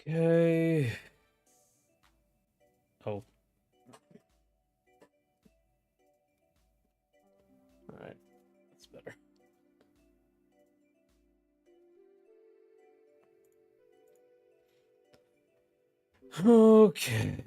Okay. Oh. All right. That's better. Okay.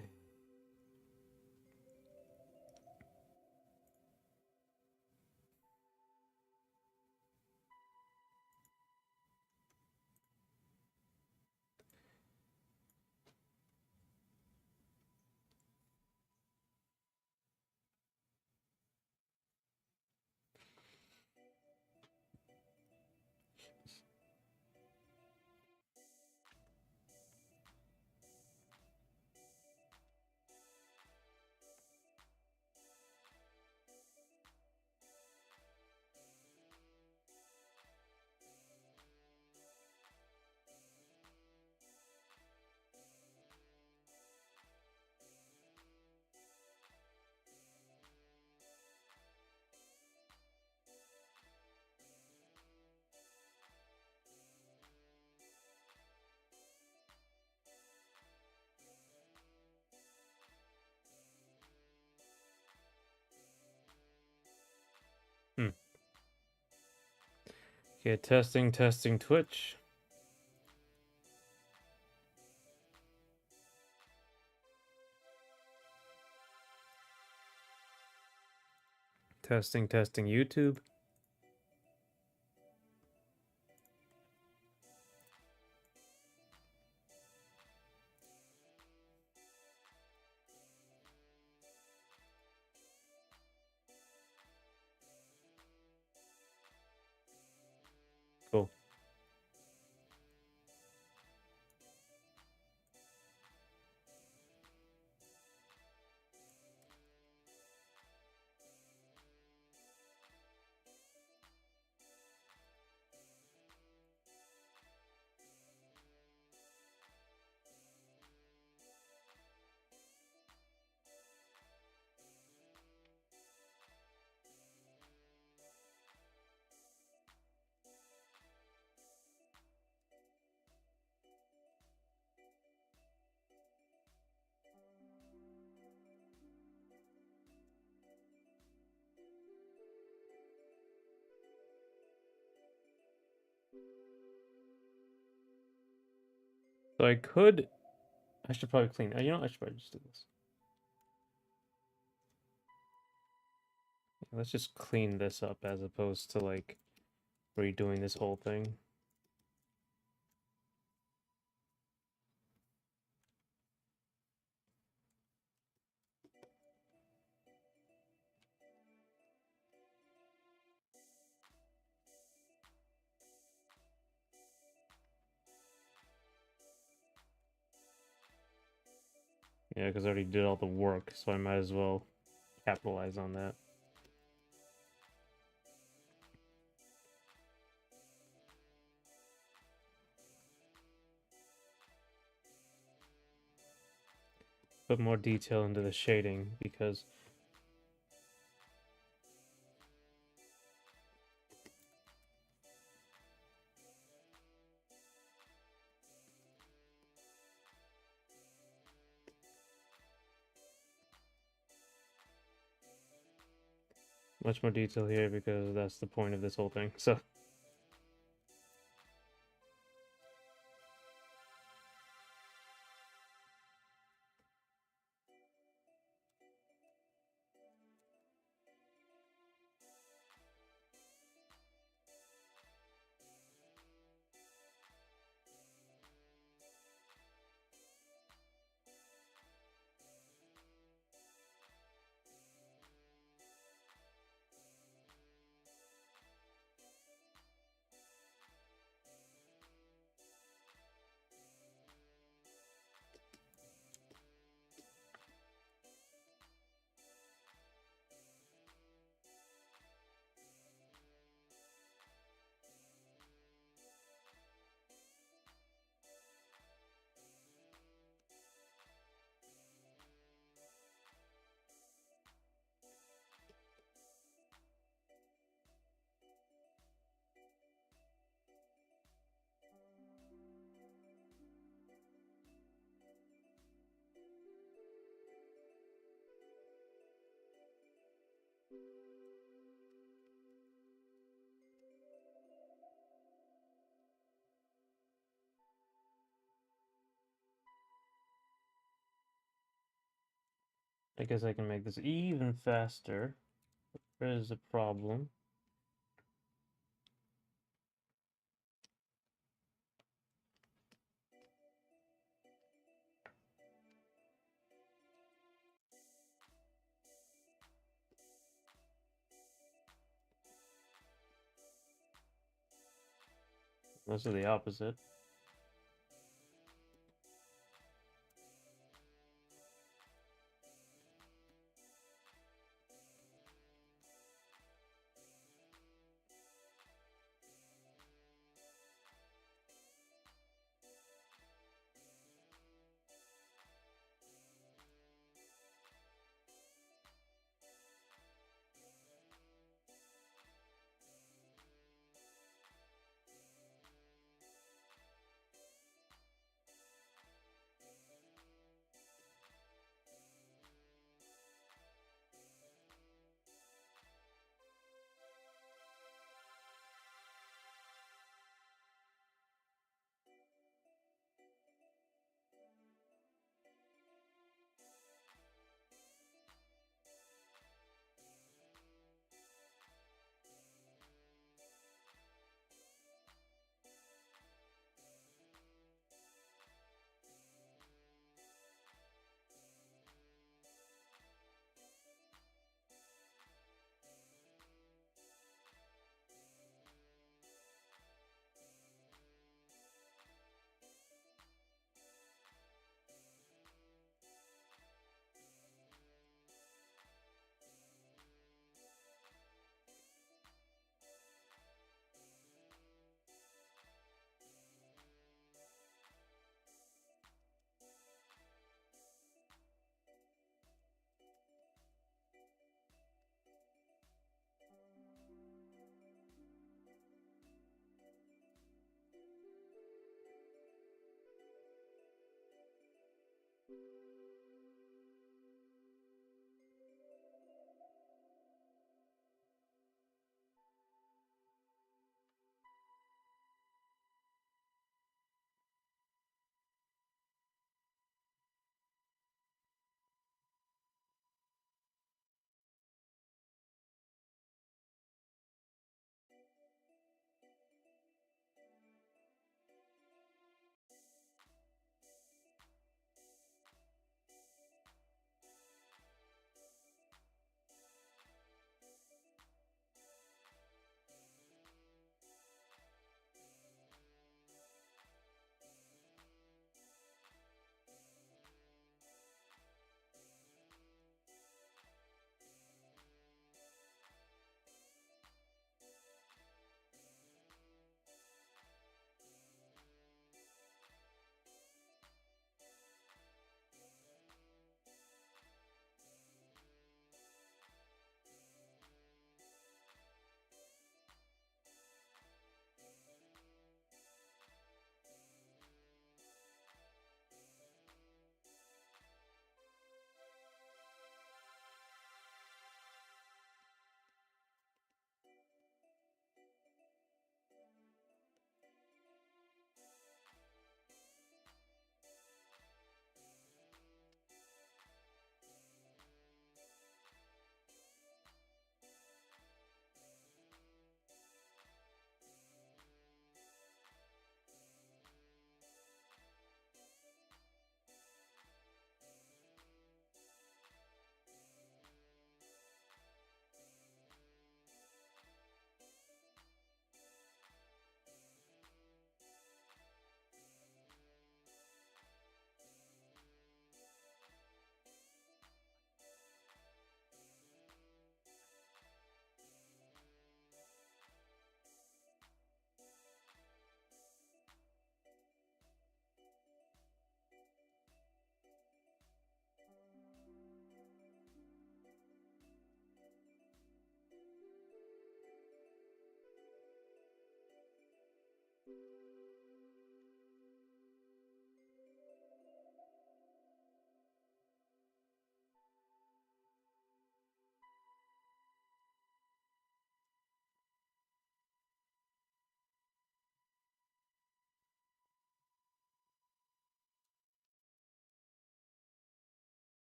Okay, testing Twitch. Testing YouTube. Cool. So I should probably clean. You know, I should probably just do this. Let's just clean this up as opposed to like redoing this whole thing. Yeah, because I already did all the work, so I might as well capitalize on that. Put more detail into the shading because much more detail here because that's the point of this whole thing. So I guess I can make this even faster. There is a problem. This is the opposite.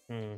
Hmm.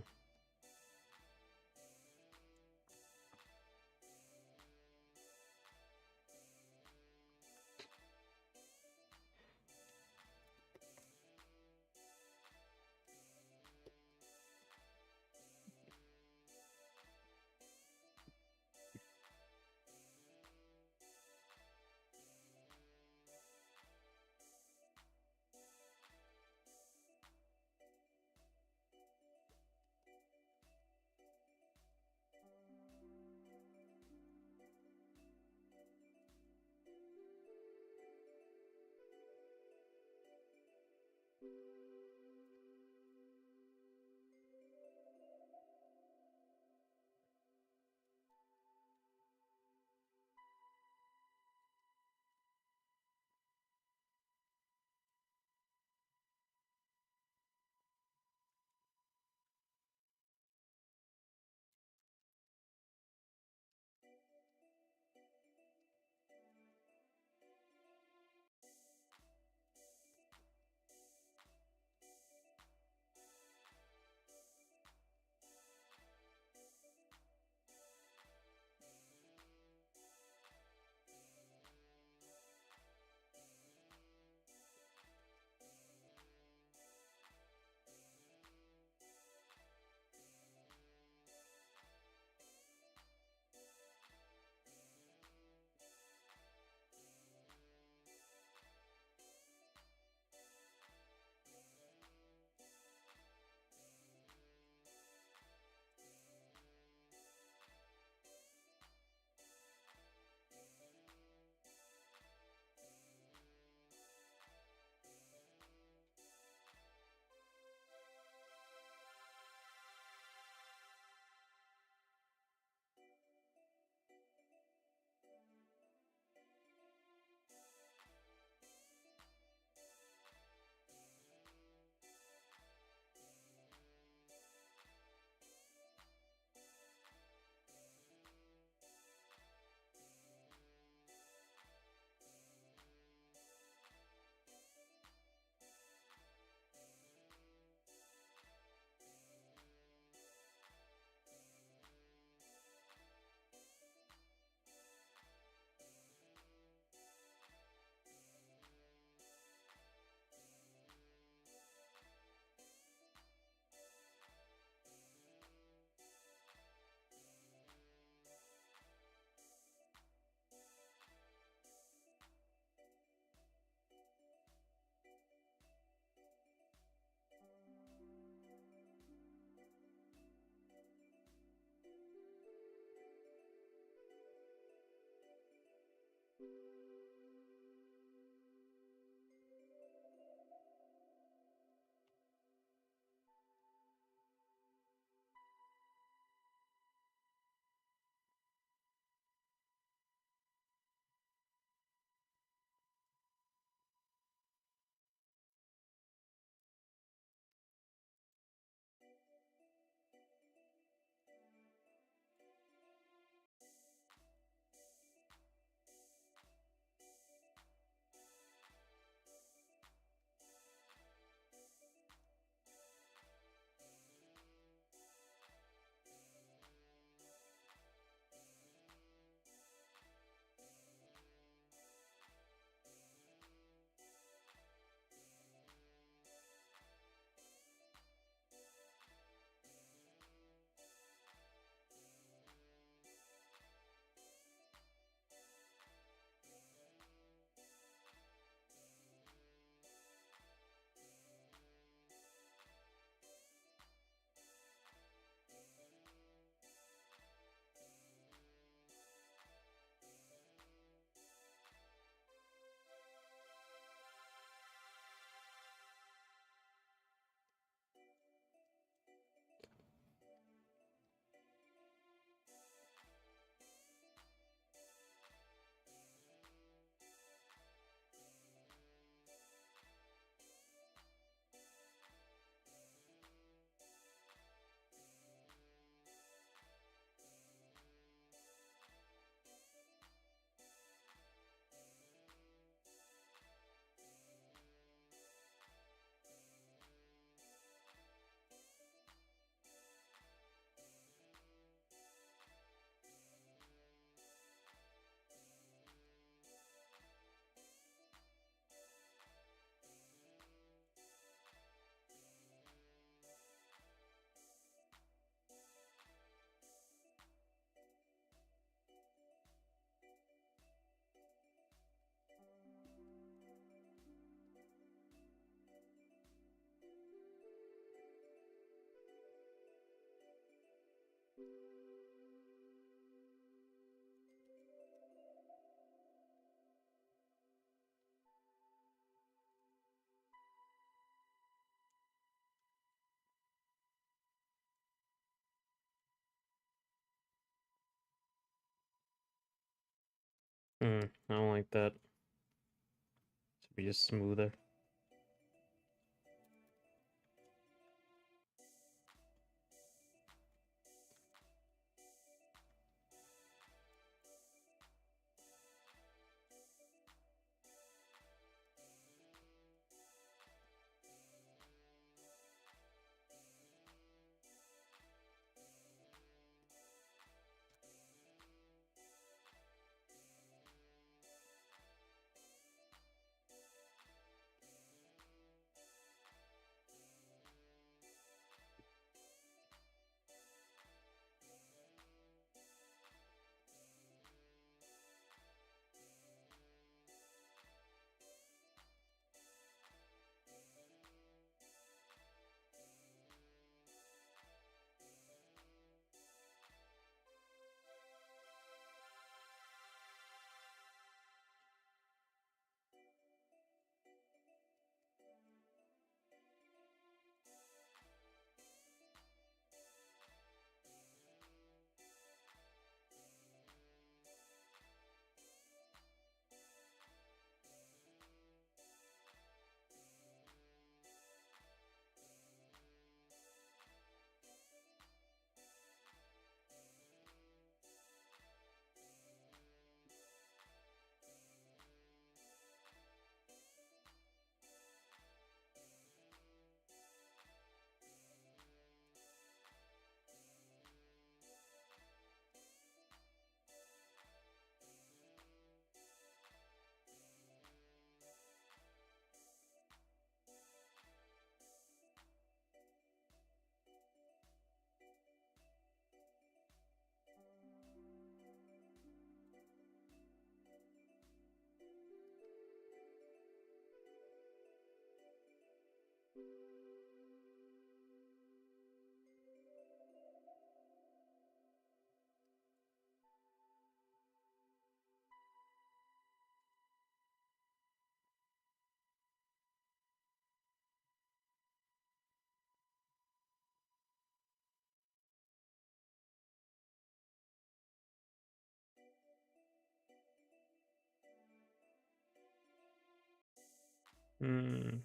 I don't like that. Should be just smoother. Hmm.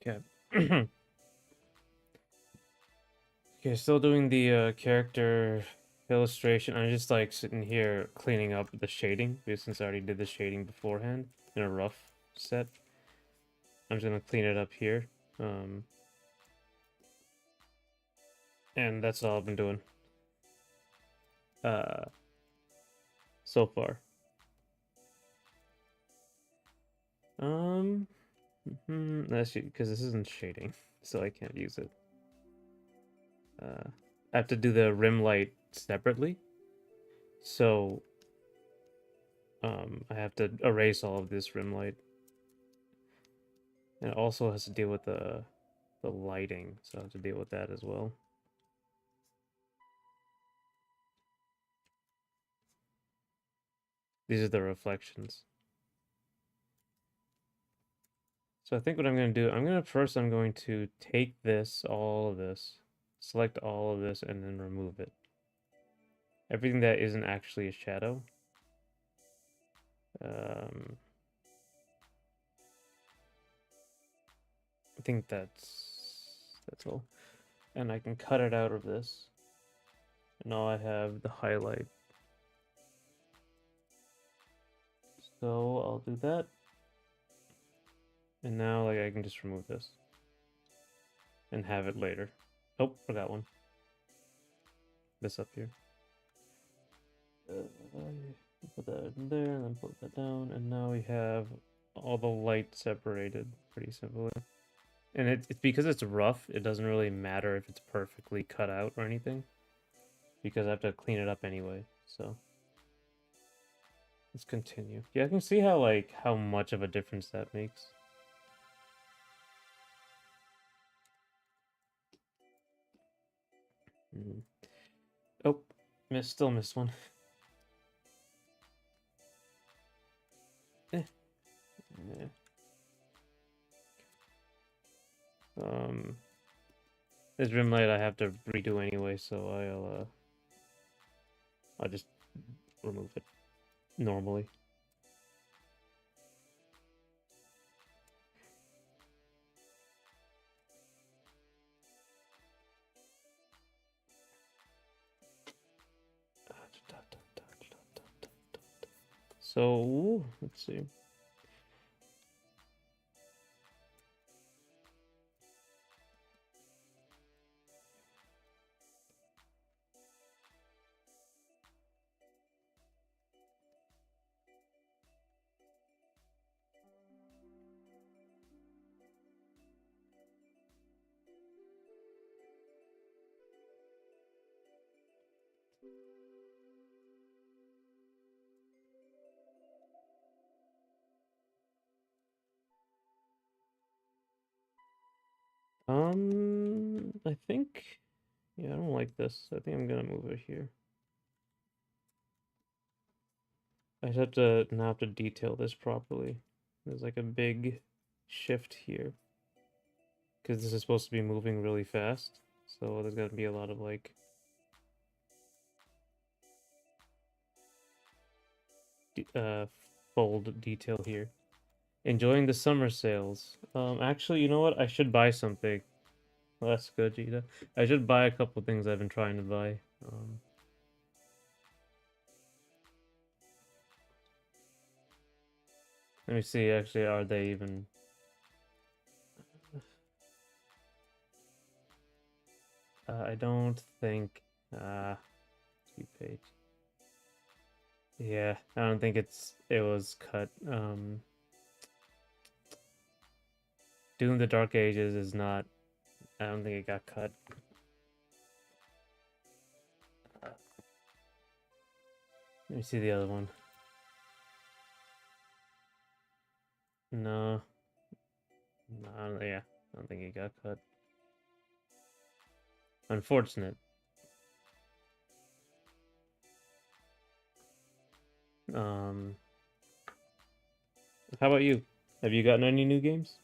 Okay. Okay, still doing the character illustration. I'm just like sitting here cleaning up the shading because since I already did the shading beforehand in a rough set. I'm just gonna clean it up here. Um, and that's all I've been doing uh so far. Um, that's because this isn't shading, so I can't use it. I have to do the rim light separately. So I have to erase all of this rim light. And it also has to deal with the lighting, so I have to deal with that as well. These are the reflections. So I think what I'm going to do, I'm going to take this, all of this, select all of this, and then remove it. Everything that isn't actually a shadow. Um, I think that's all. And I can cut it out of this. And now I have the highlight. So I'll do that. And now like I can just remove this. And have it later. Oh, forgot one. This up here. Put that in there and then put that down. And now we have all the light separated pretty simply. And it's because it's rough, it doesn't really matter if it's perfectly cut out or anything. Because I have to clean it up anyway, so. Let's continue. Yeah, I can see how, like, how much of a difference that makes. Mm. Oh, still missed one. Eh. Yeah. This rim light I have to redo anyway, so I'll just remove it normally. So, let's see. I think, yeah, I don't like this. I think I'm gonna move it here. I just have to now have to detail this properly. There's like a big shift here because this is supposed to be moving really fast. So there's gonna be a lot of like uh fold detail here. Enjoying the summer sales. Actually, you know what? I should buy something. Well, that's good, Gita. I should buy a couple things I've been trying to buy. Let me see. Actually, are they even? I don't think. Page. Yeah, I don't think it was cut. Doom the Dark Ages is not. I don't think it got cut. Let me see the other one. No. No, yeah, I don't think it got cut. Unfortunate. Um, how about you? Have you gotten any new games?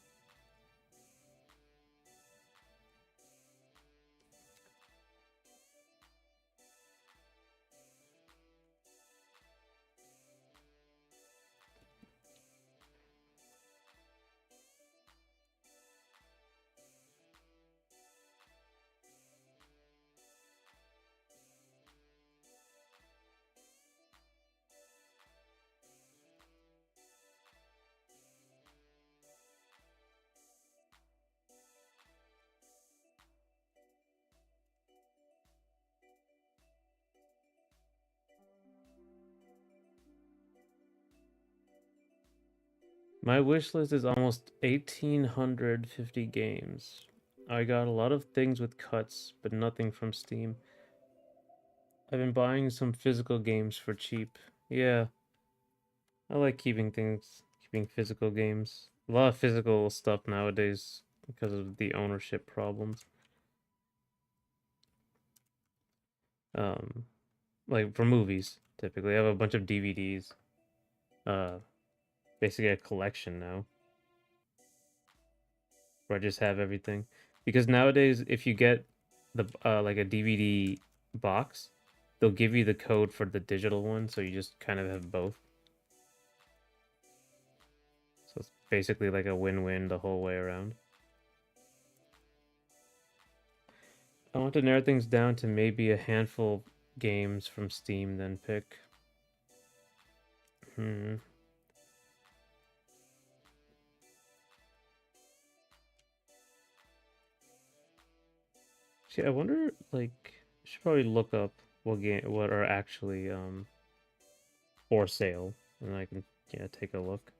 My wish list is almost 1,850 games. I got a lot of things with cuts, but nothing from Steam. I've been buying some physical games for cheap. Yeah, I like keeping physical games. A lot of physical stuff nowadays because of the ownership problems. Um, like for movies, typically I have a bunch of DVDs. uh basically a collection now where I just have everything. Because nowadays, if you get the like a DVD box, they'll give you the code for the digital one, so you just kind of have both. So it's basically like a win-win the whole way around. I want to narrow things down to maybe a handful of games from Steam, then pick. Hmm. See, I wonder, like, I should probably look up what are actually for sale, and I can take a look.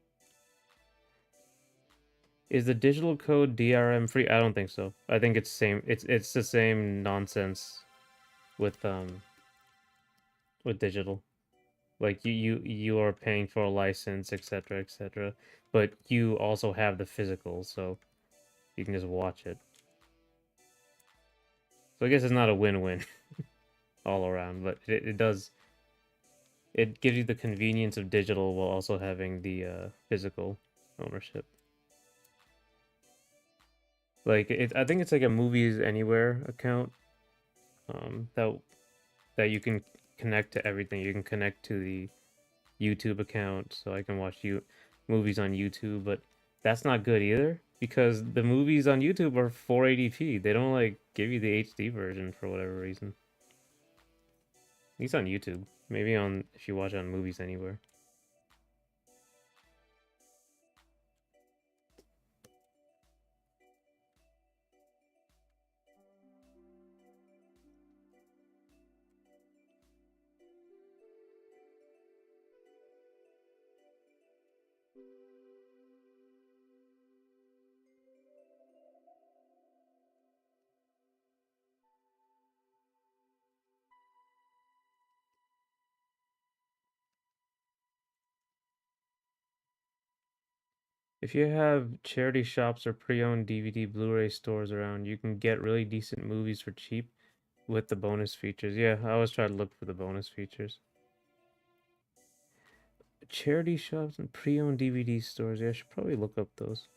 Is the digital code DRM free? I don't think so. I think it's same. It's the same nonsense with digital. Like you are paying for a license, etc., etc. But you also have the physical, so you can just watch it. So I guess it's not a win-win all around, but it does. It gives you the convenience of digital while also having the physical ownership. Like I think it's like a movies anywhere account that you can connect to everything. You can connect to the YouTube account, so I can watch movies on YouTube, but that's not good either because the movies on YouTube are 480p. They don't like give you the HD version for whatever reason. At least on YouTube. Maybe on if you watch it on movies anywhere. If you have charity shops or pre-owned DVD Blu-ray stores around, you can get really decent movies for cheap with the bonus features. Yeah, I always try to look for the bonus features. Charity shops and pre-owned DVD stores. Yeah, I should probably look up those.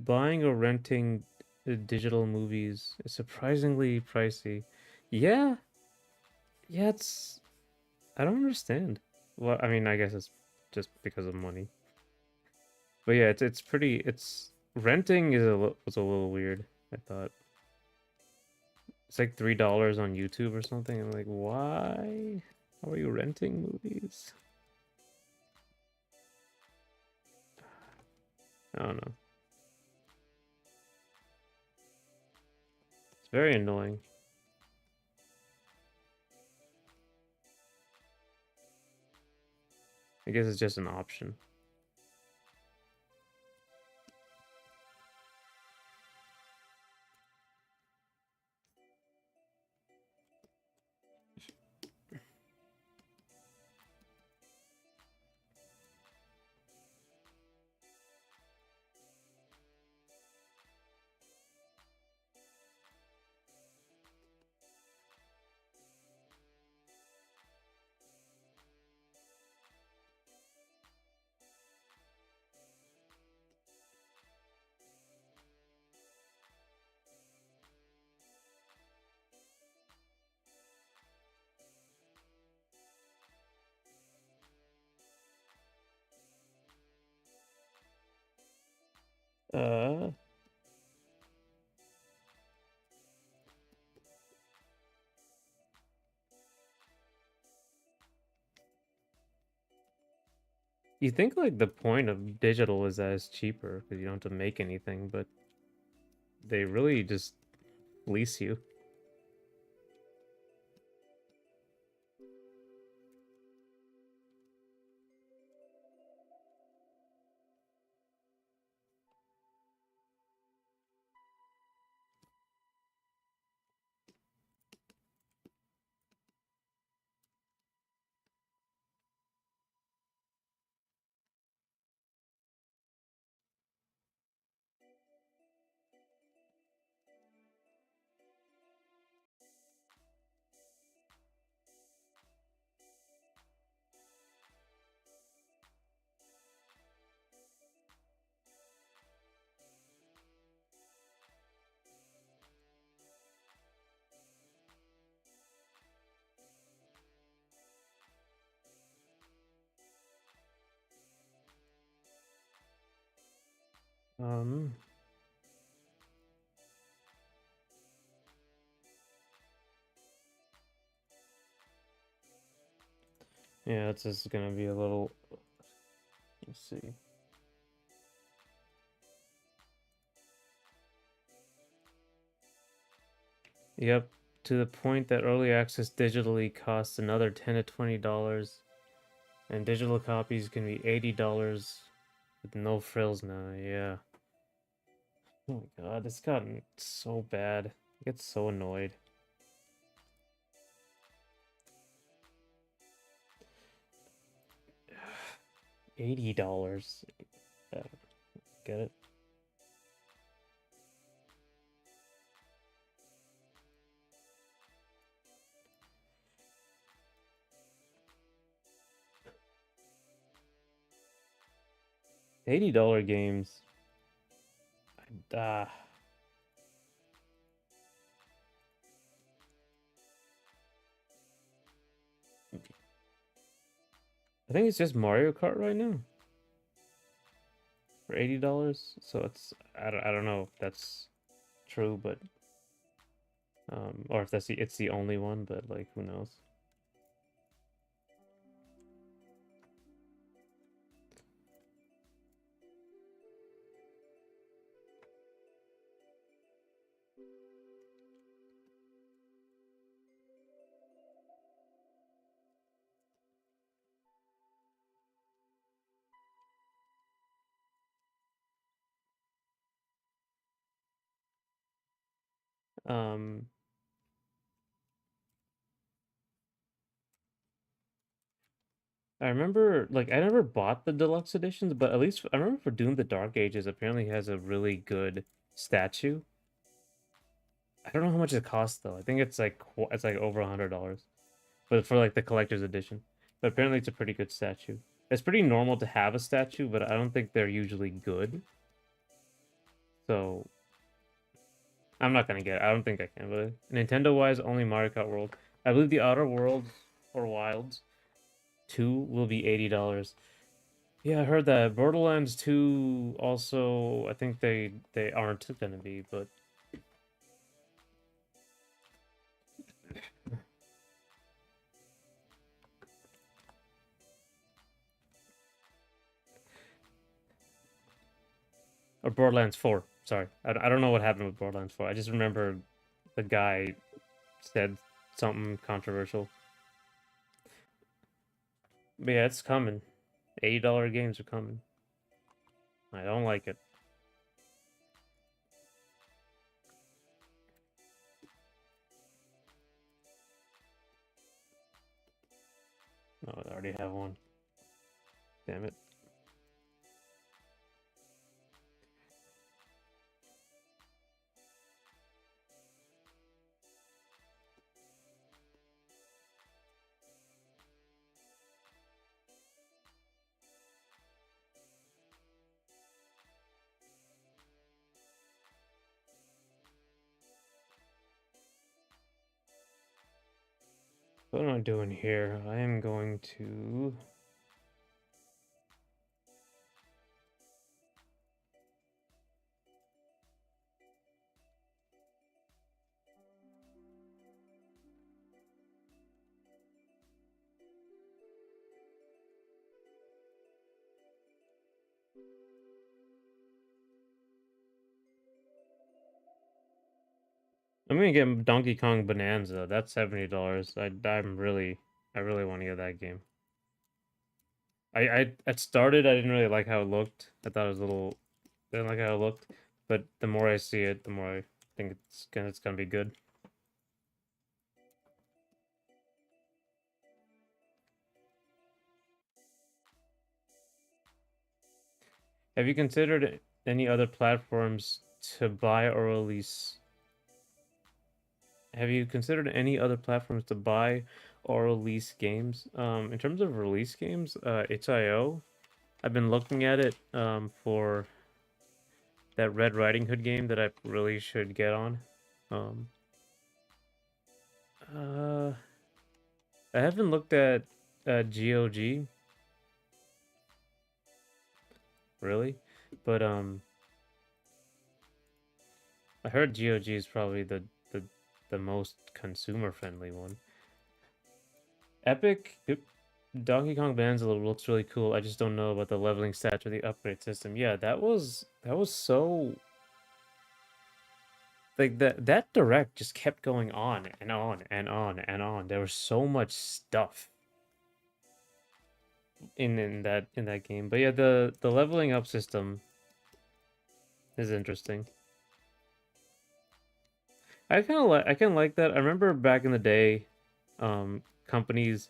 Buying or renting digital movies is surprisingly pricey. Yeah, yeah, it's I don't understand. Well, I mean, I guess it's just because of money. But yeah, it's pretty. It's renting was a little weird. I thought it's like $3 on YouTube or something. I'm like, why? How are you renting movies? I don't know. It's very annoying. I guess it's just an option. Uh, you think like the point of digital is that it's cheaper because you don't have to make anything, but they really just fleece you. Um, yeah, it's just gonna be a little. Let's see. Yep, to the point that early access digitally costs another $10 to $20, and digital copies can be $80 with no frills now. Yeah. Oh my god, it's gotten so bad. I get so annoyed. $80. Get it? $80 games. Ah, I think it's just Mario Kart right now for $80. So I don't know if that's true, but or if it's the only one, but like who knows? Um, I remember like I never bought the deluxe editions, but at least I remember for Doom the Dark Ages apparently has a really good statue. I don't know how much it costs though. I think it's like over $100, but for like the collector's edition. But apparently it's a pretty good statue. It's pretty normal to have a statue, but I don't think they're usually good. So I'm not gonna get it. I don't think I can, but Nintendo wise, only Mario Kart World. I believe the Outer Worlds or Wilds 2 will be $80. Yeah, I heard that. Borderlands 2 also, I think they aren't gonna be, but or Borderlands 4. Sorry. I don't know what happened with Borderlands 4. I just remember the guy said something controversial. But yeah, it's coming. $80 games are coming. I don't like it. Oh, I already have one. Damn it. What am I doing here? I am going to. I'm gonna get Donkey Kong Bonanza. That's $70. I really want to get that game. I at started I didn't really like how it looked. I thought it was a little didn't like how it looked, but the more I see it, the more I think it's gonna be good. Have you considered any other platforms to buy or release? Have you considered any other platforms to buy or release games? In terms of release games, itch.io. I've been looking at it for that Red Riding Hood game that I really should get on. Um, uh, I haven't looked at GOG really, but I heard GOG is probably the most consumer friendly one. Epic Donkey Kong Bonanza looks really cool. I just don't know about the leveling stats or the upgrade system. Yeah, that was so like that direct just kept going on and on and on and on. There was so much stuff in that game. But yeah, the leveling up system is interesting. I kind of like that. I remember back in the day, companies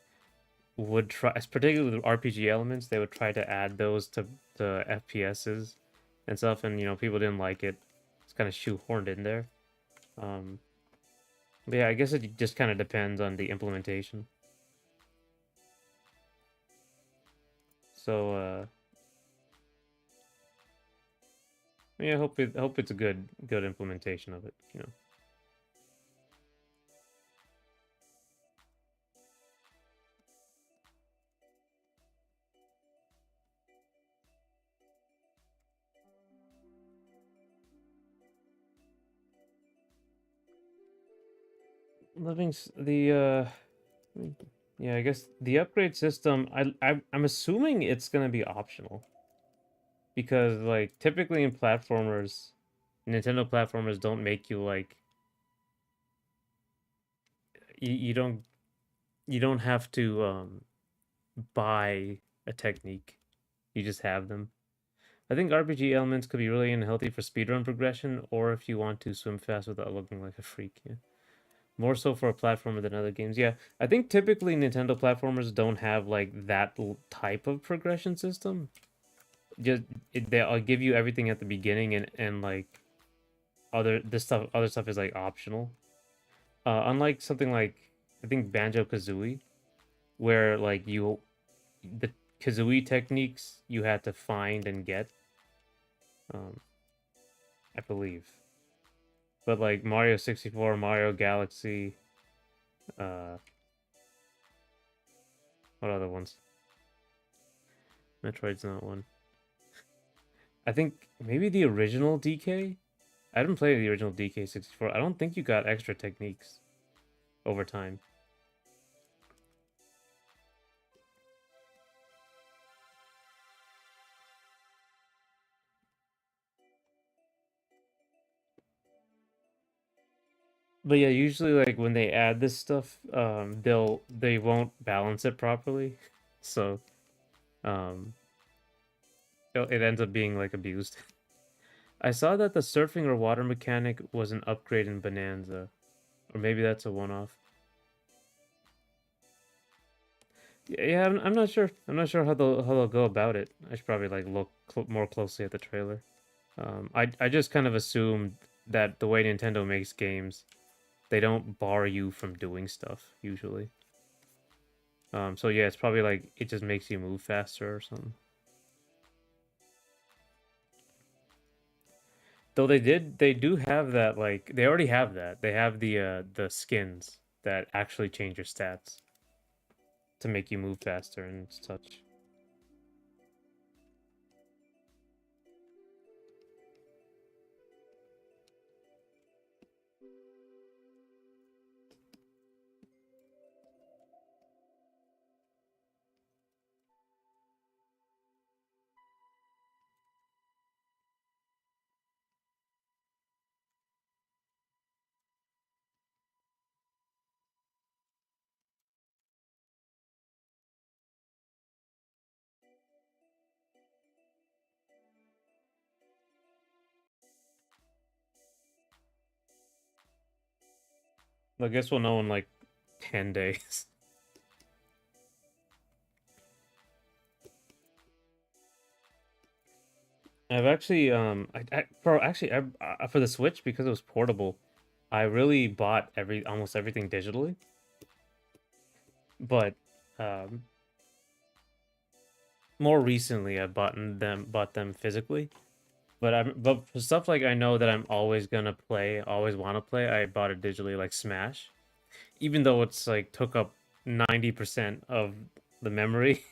would try, particularly with RPG elements, they would try to add those to FPSs and stuff, and people didn't like it. It's kind of shoehorned in there. Um, but yeah, I guess it just kind of depends on the implementation. So yeah, I hope it's a good implementation of it. Mm, yeah, I guess the upgrade system. I'm assuming it's gonna be optional because like typically in platformers, Nintendo platformers don't make you like you don't you don't have to buy a technique. You just have them. I think RPG elements could be really unhealthy for speedrun progression or if you want to swim fast without looking like a freak. Yeah. More so for a platformer than other games. Yeah, I think typically Nintendo platformers don't have like that type of progression system. Just they'll give you everything at the beginning and like other stuff is like optional. Unlike something like I think Banjo Kazooie, where like the Kazooie techniques you had to find and get, um, I believe. But like Mario 64, Mario Galaxy, uh, what other ones? Metroid's not one. I think maybe the original DK. I didn't play the original DK 64. I don't think you got extra techniques over time. But yeah, usually like when they add this stuff, they won't balance it properly, so um, it ends up being like abused. I saw that the surfing or water mechanic was an upgrade in Bonanza, or maybe that's a one-off. Yeah, I'm not sure. I'm not sure how they'll go about it. I should probably like look more closely at the trailer. I just kind of assumed that the way Nintendo makes games, they don't bar you from doing stuff usually. So yeah, it's probably like it just makes you move faster or something. Though they do have that like they already have that. They have the skins that actually change your stats to make you move faster and such. I guess we'll know in like 10 days. I've actually for the Switch because it was portable, I really bought almost everything digitally. But um, more recently, I bought them physically. But for stuff like I know that I'm always gonna play, always want to play, I bought it digitally, like Smash. Even though it's like took up 90% of the memory,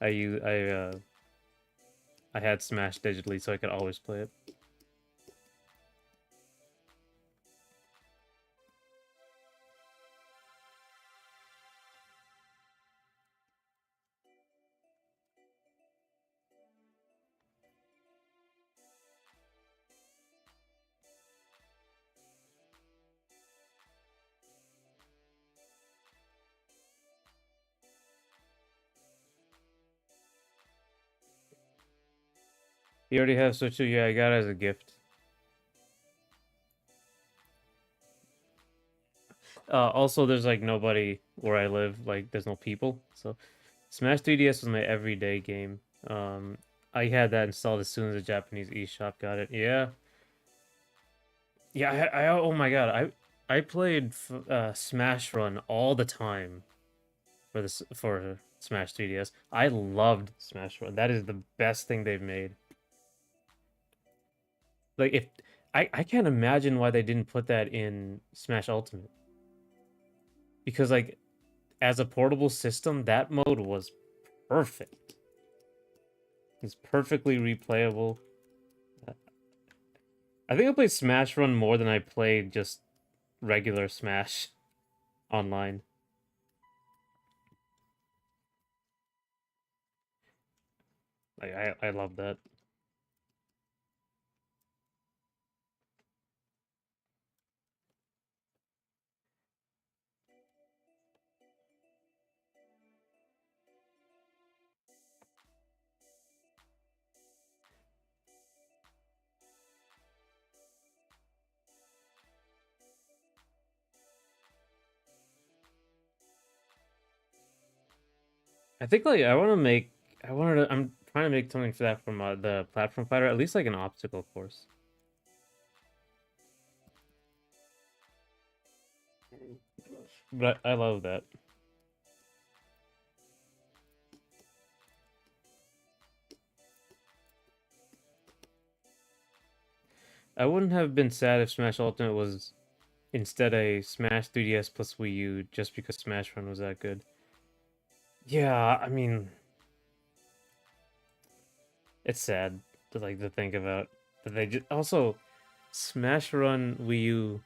I use I had Smash digitally so I could always play it. You already have Switch 2? Yeah, I got it as a gift. Also, there's like nobody where I live. Like, there's no people. So, Smash 3DS was my everyday game. Um, I had that installed as soon as the Japanese eShop got it. Yeah, yeah. Oh my god, I played Smash Run all the time for Smash 3DS. I loved Smash Run. That is the best thing they've made. Like, if I can't imagine why they didn't put that in Smash Ultimate, because like as a portable system, that mode was perfect. It's perfectly replayable. I think I played Smash Run more than I played just regular Smash online. Like I love that. I think like I'm trying to make something for that from the platform fighter, at least like an obstacle course. But I love that. I wouldn't have been sad if Smash Ultimate was instead a Smash 3DS plus Wii U just because Smash Run was that good. Yeah, I mean, it's sad to like to think about that they just also Smash Run Wii U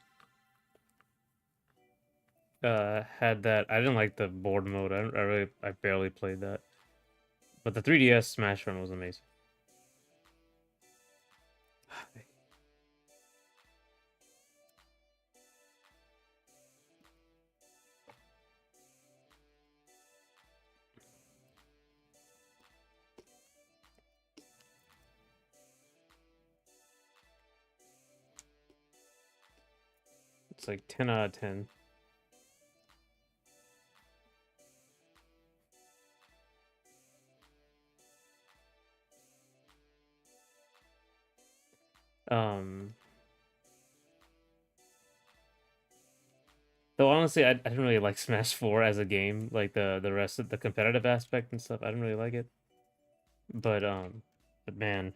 had that. I didn't like the board mode. I barely played that. But the 3DS Smash Run was amazing. It's like 10 out of 10. Um, though honestly, I didn't really like Smash 4 as a game. Like the rest of the competitive aspect and stuff, I didn't really like it. But but man,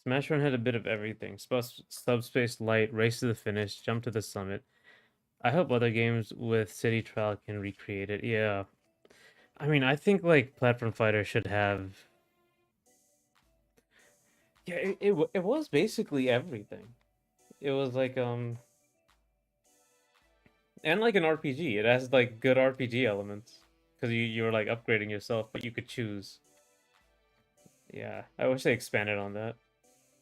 Smash Run had a bit of everything. Subspace Light, Race to the Finish, Jump to the Summit. I hope other games with City Trial can recreate it. Yeah. I mean, I think like Platform Fighter should have. Yeah, it was basically everything. It was like and like an RPG. It has like good RPG elements because you were like upgrading yourself, but you could choose. Yeah, I wish they expanded on that.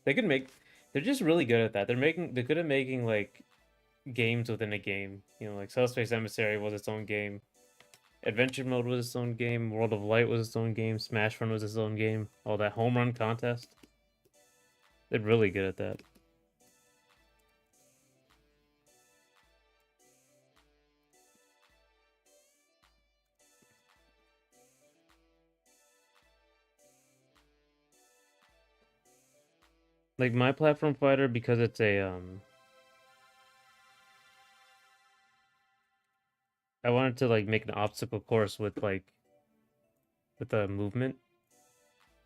They could make. They're just really good at that. They're good at making like games within a game. You know, like Subspace Emissary was its own game. Adventure Mode was its own game. World of Light was its own game. Smash Run was its own game. All that home run contest. They're really good at that. Like my platform fighter, because it's a I wanted to like make an obstacle course with a movement,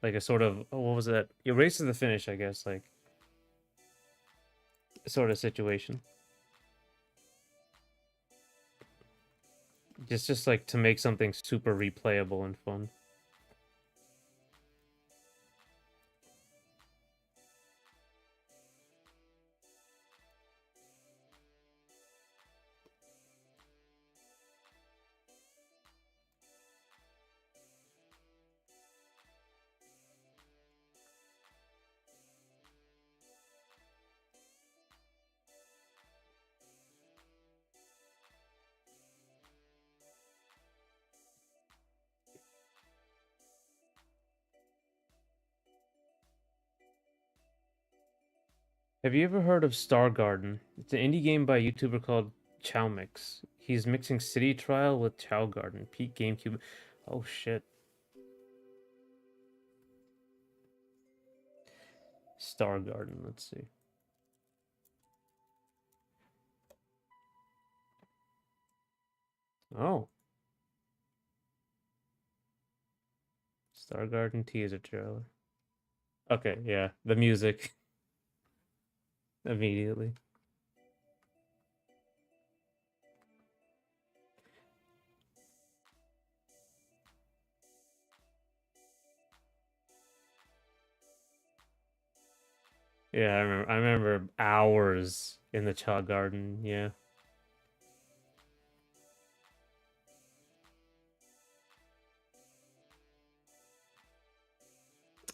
like a sort of what was that? It race to the finish, I guess, like sort of situation. Just like to make something super replayable and fun. Have you ever heard of Star Garden? It's an indie game by a YouTuber called Chow Mix. He's mixing City Trial with Chow Garden. Peak GameCube. Oh shit. Star Garden, let's see. Oh. Star Garden teaser trailer. Okay, yeah. The music immediately. Yeah, I remember hours in the Chow Garden, yeah.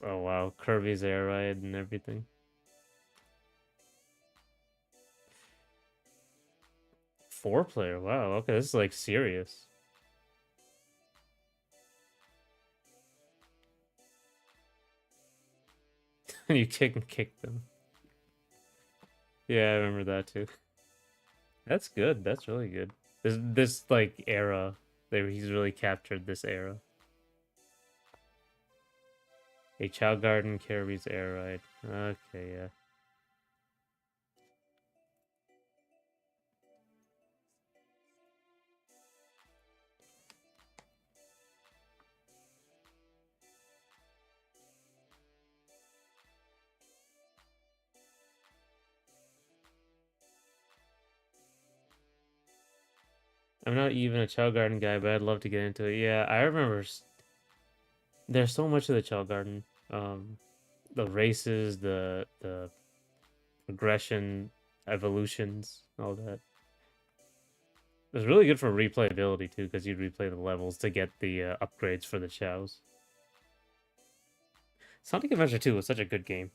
Oh wow, Kirby's Air Ride and everything. 4 player, wow, okay, this is like serious. You kick them. Yeah, I remember that too. That's good. That's really good. This like era. He's really captured this era. A Chow Garden Kirby's Air Ride. Okay, yeah. I'm not even a Chow Garden guy, but I'd love to get into it. Yeah, I remember there's so much of the Chow Garden. Um, the races, the progression, evolutions, all that. It was really good for replayability too, because you'd replay the levels to get the upgrades for the Chows. Sonic Adventure 2 was such a good game.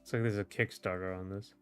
It's like there's a Kickstarter on this.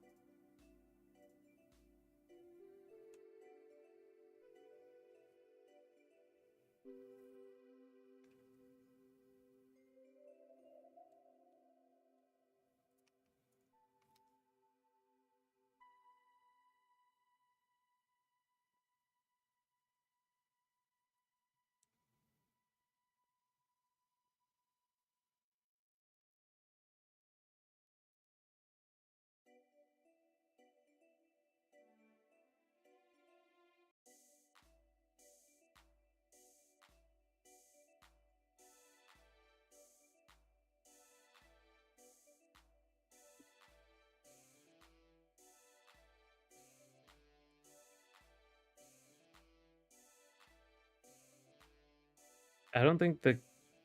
I don't think the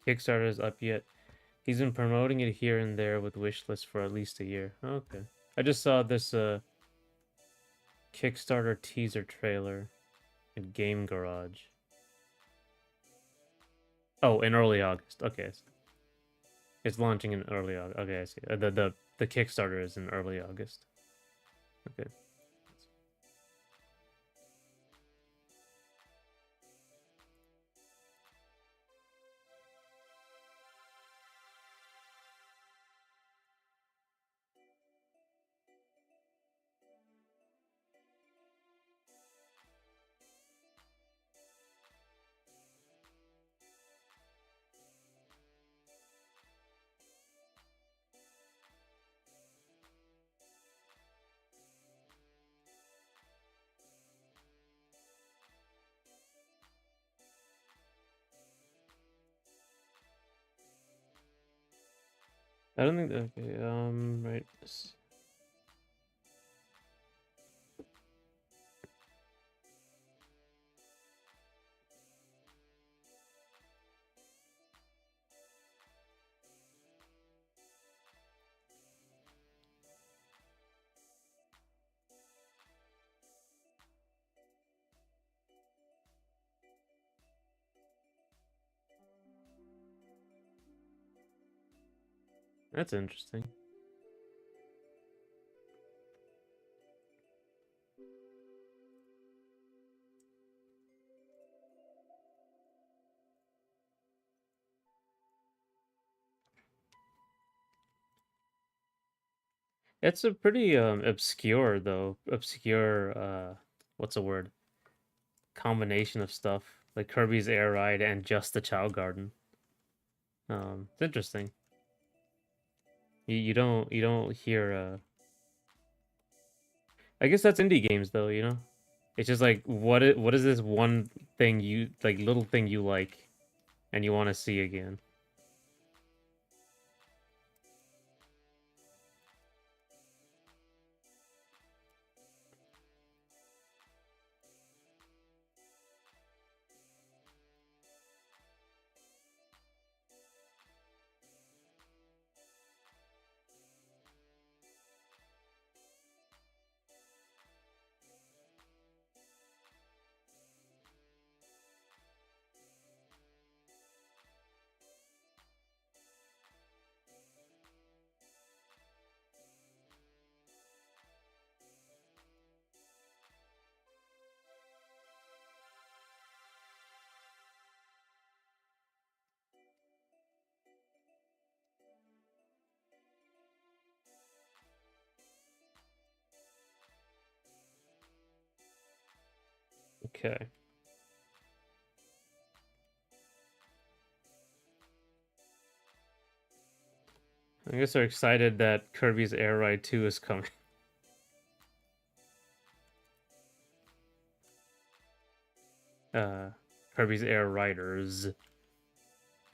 Kickstarter is up yet. He's been promoting it here and there with wish lists for at least a year. Okay. I just saw this Kickstarter teaser trailer in Game Garage. Oh, in early August. Okay. It's launching in early August. Okay, I see. The Kickstarter is in early August. Okay. I don't think okay, right. That's interesting. It's a pretty obscure though. Obscure what's a word? Combination of stuff. Like Kirby's Air Ride and just the Chow Garden. It's interesting. You don't hear I guess that's indie games though, you know? It's just like what is this one thing you like little thing you like and you want to see again? Okay. I guess we're excited that Kirby's Air Ride 2 is coming. Uh Kirby's Air Riders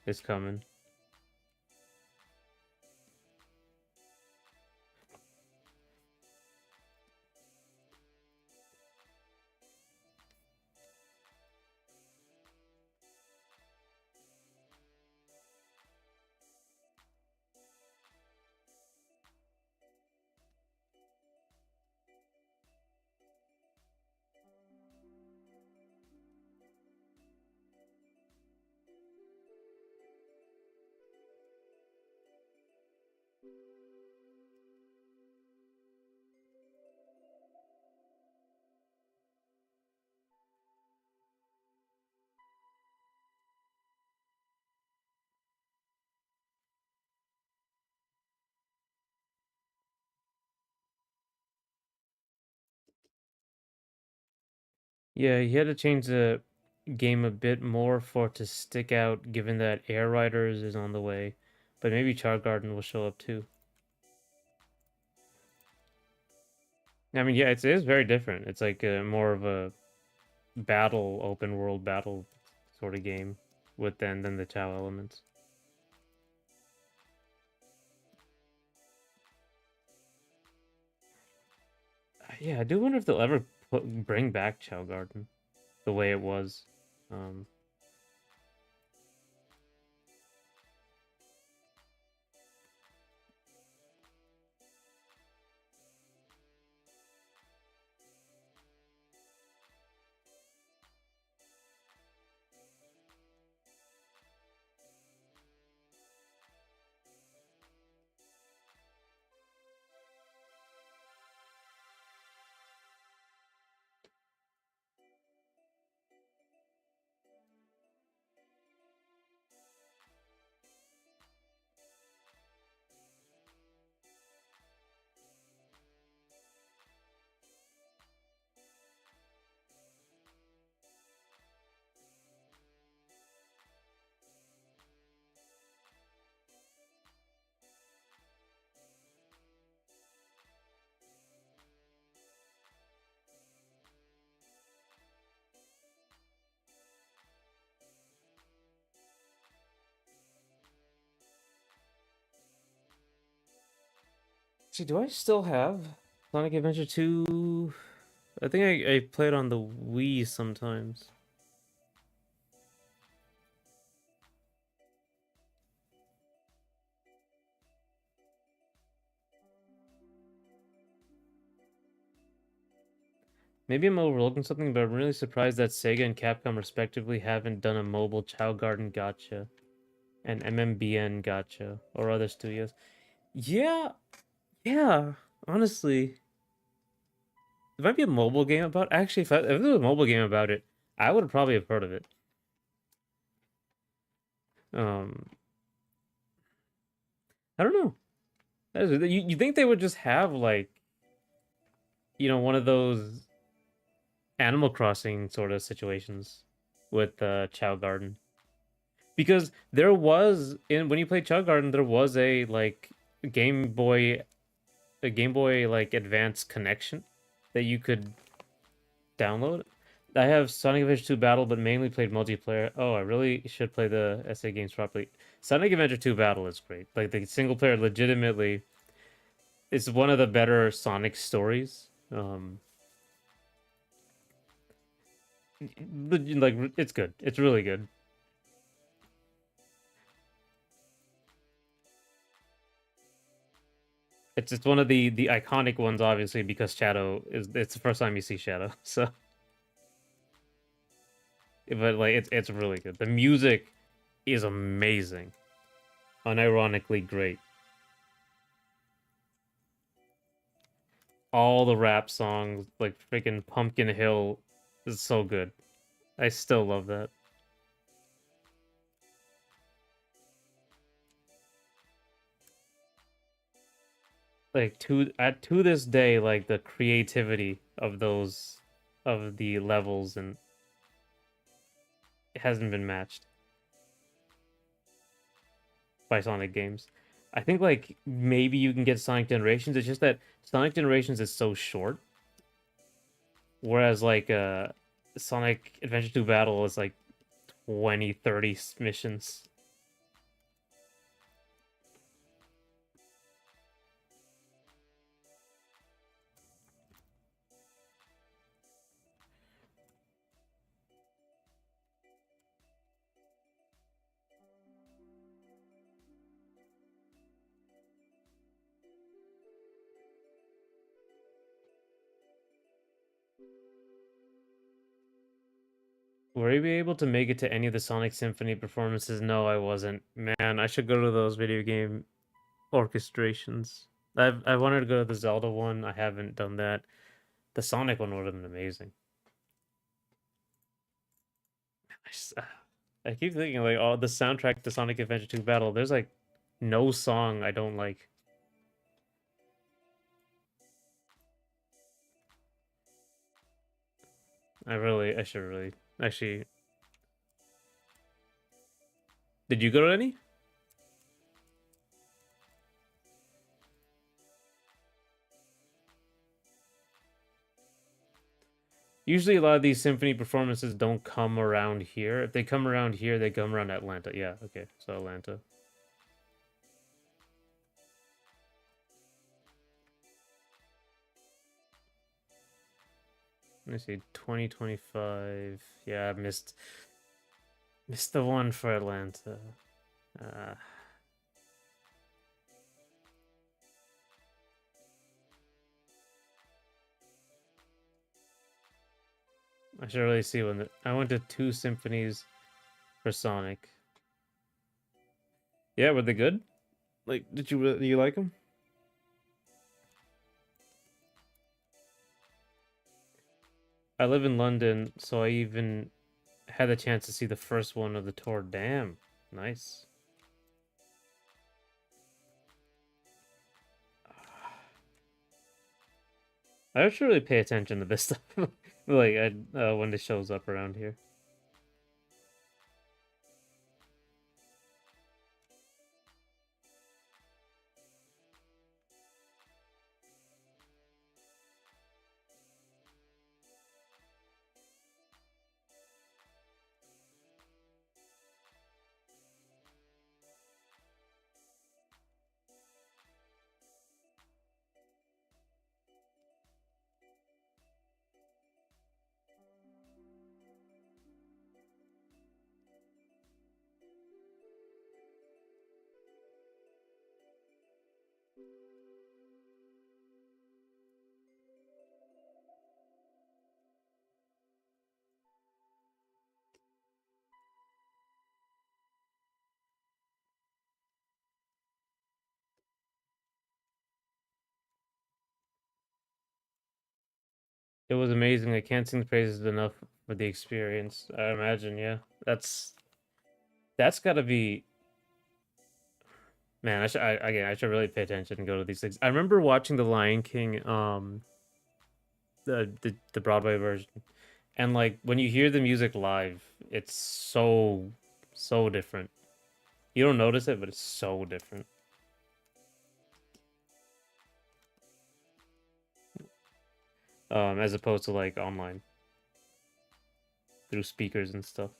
is coming. Yeah, he had to change the game a bit more for it to stick out given that Air Riders is on the way. But maybe Char Garden will show up too. I mean, yeah, it is very different. It's like more of a battle, open world battle sort of game with then the Chow elements. Yeah, I do wonder if they'll ever bring back Chow Garden the way it was. Um, see, do I still have Sonic Adventure 2? I think I play it on the Wii sometimes. Maybe I'm overlooking something, but I'm really surprised that Sega and Capcom respectively haven't done a mobile Chow Garden Gotcha and MMBN Gotcha or other studios. Yeah, yeah, honestly. There might be a mobile game about actually if there was a mobile game about it, I would probably have heard of it. Um I don't know. You think they would just have like, one of those Animal Crossing sort of situations with Chow Garden? Because there was in when you played Chow Garden, there was Game Boy, a Game Boy like Advance connection that you could download. I have Sonic Adventure 2 Battle, but mainly played multiplayer. Oh, I really should play the SA games properly. Sonic Adventure 2 Battle is great. Like the single player legitimately is one of the better Sonic stories. Like it's good. It's really good. It's one of the iconic ones, obviously, because Shadow is it's the first time you see Shadow. So, but like it's really good. The music is amazing, unironically great. All the rap songs, like freaking Pumpkin Hill, is so good. I still love that. Like to this day, like the creativity of those of the levels and it hasn't been matched by Sonic games. I think like maybe you can get Sonic Generations. It's just that Sonic Generations is so short, whereas Sonic Adventure 2 Battle is like 20, 30 missions. Were you able to make it to any of the Sonic Symphony performances? No, I wasn't. Man, I should go to those video game orchestrations. I wanted to go to the Zelda one. I haven't done that. The Sonic one would have been amazing. I, just, I keep thinking like, oh, the soundtrack to Sonic Adventure 2 Battle. There's like no song I don't like. I should really actually. Did you go to any? Usually, a lot of these symphony performances don't come around here. If they come around here, they come around Atlanta. Yeah, okay, so Atlanta. Let me see, 2025. Yeah, I missed the one for Atlanta. Uh, I should really see when I went to two symphonies for Sonic. Yeah, were they good? Like, do you like them? I live in London, so I even had the chance to see the first one of the tour. Damn, nice. I should really pay attention to this stuff, when it shows up around here. It was amazing. I can't sing the praises enough for the experience. I imagine, yeah. That's gotta be Man, again, I should really pay attention and go to these things. I remember watching The Lion King, the Broadway version, and like when you hear the music live, it's so different. You don't notice it, but it's so different. As opposed to like online through speakers and stuff.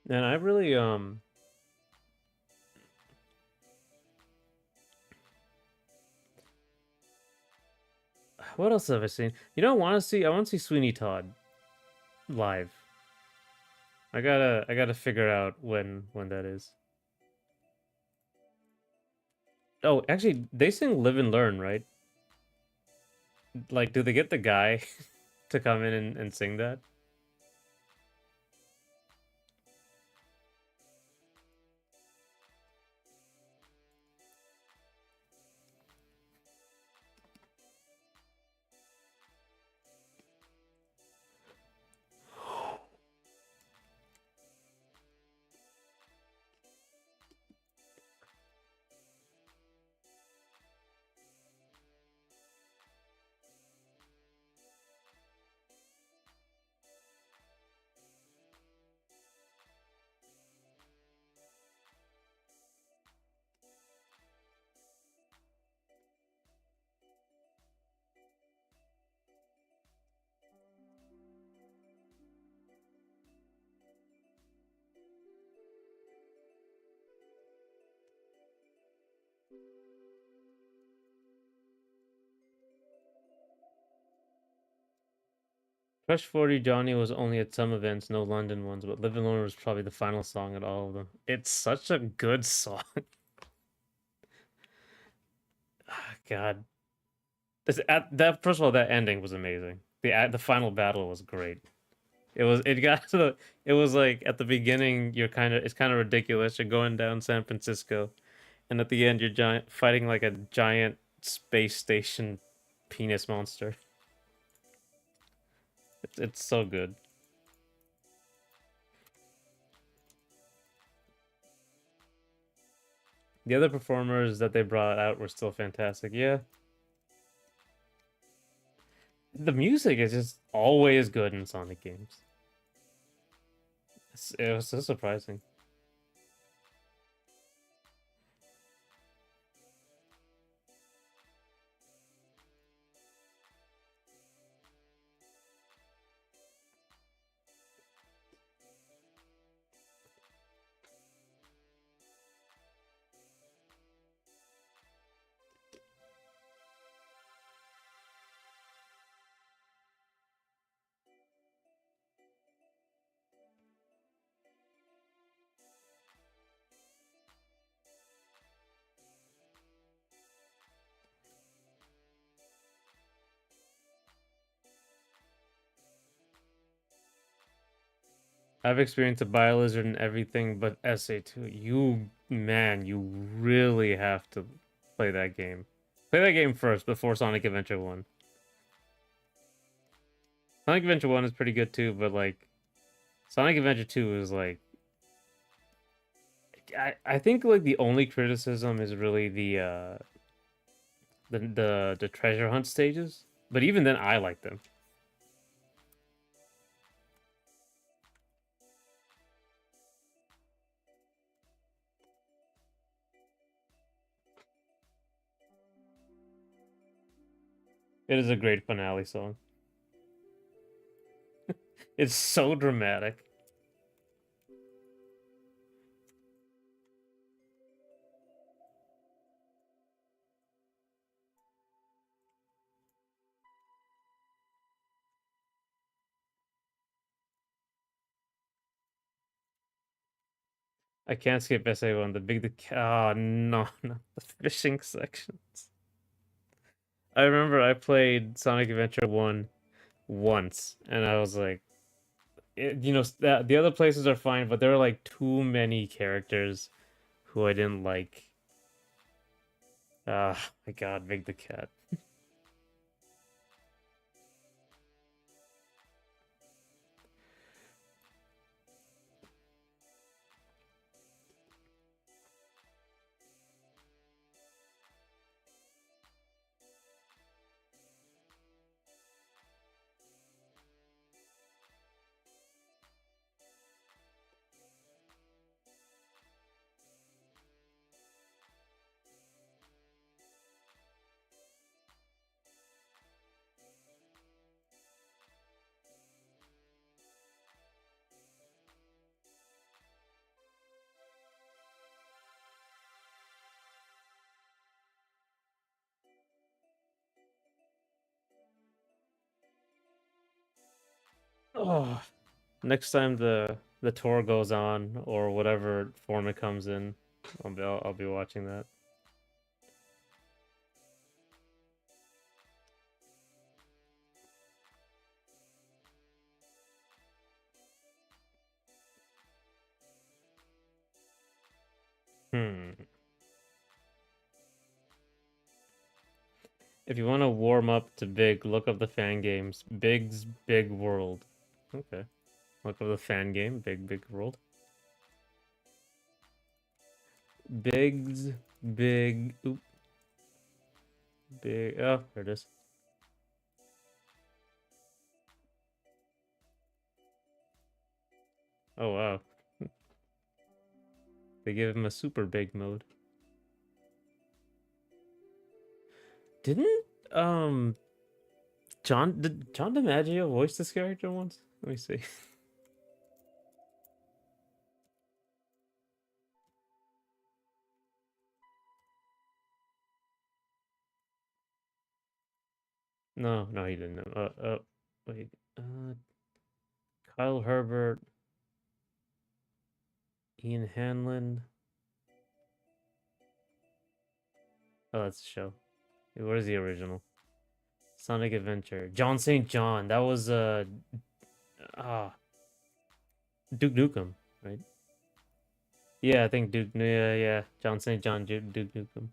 And I really what else have I seen? You know, I want to see Sweeney Todd live. I gotta figure out when that is. Oh, actually, they sing "Live and Learn," right? Like, do they get the guy to come in and sing that? Crush 40 Johnny was only at some events, no London ones, but Live and Learn was probably the final song at all of them. It's such a good song. Ah, God, at that first of all, that ending was amazing. The final battle was great. It got to the it was like at the beginning it's kind of ridiculous. You're going down San Francisco, and at the end you're giant fighting like a giant space station penis monster. It's so good. The other performers that they brought out were still fantastic. Yeah, the music is just always good in Sonic games. It was so surprising. I've experienced a Biolizard and everything, but SA2, you man, you really have to play that game. Play that game first before Sonic Adventure 1. Sonic Adventure 1 is pretty good too, but like Sonic Adventure 2 is like I think like the only criticism is really the treasure hunt stages. But even then I like them. It is a great finale song. It's so dramatic. I can't skip SA1. Oh no, no, the fishing sections. I remember I played Sonic Adventure 1 once, and I was like, the other places are fine, but there are like too many characters who I didn't like. Ah, my God, Big the Cat. Oh, next time the tour goes on or whatever form it comes in, I'll be watching that. Hmm. If you want to warm up to Big, look up the fan games. Big's Big World. Okay. Look up the fan game. Big World. Big's Big. Oop. Big. Oh, there it is. Oh wow. They give him a super big mode. Didn't did John DiMaggio voice this character once? Let me see. No, no, he didn't. Wait. Kyle Herbert, Ian Hanlon. Oh, that's the show. What is the original? Sonic Adventure. John St. John. That was ah Duke Nukem, right? Yeah, I think Duke. Yeah, yeah. John St. John, Duke Nukem.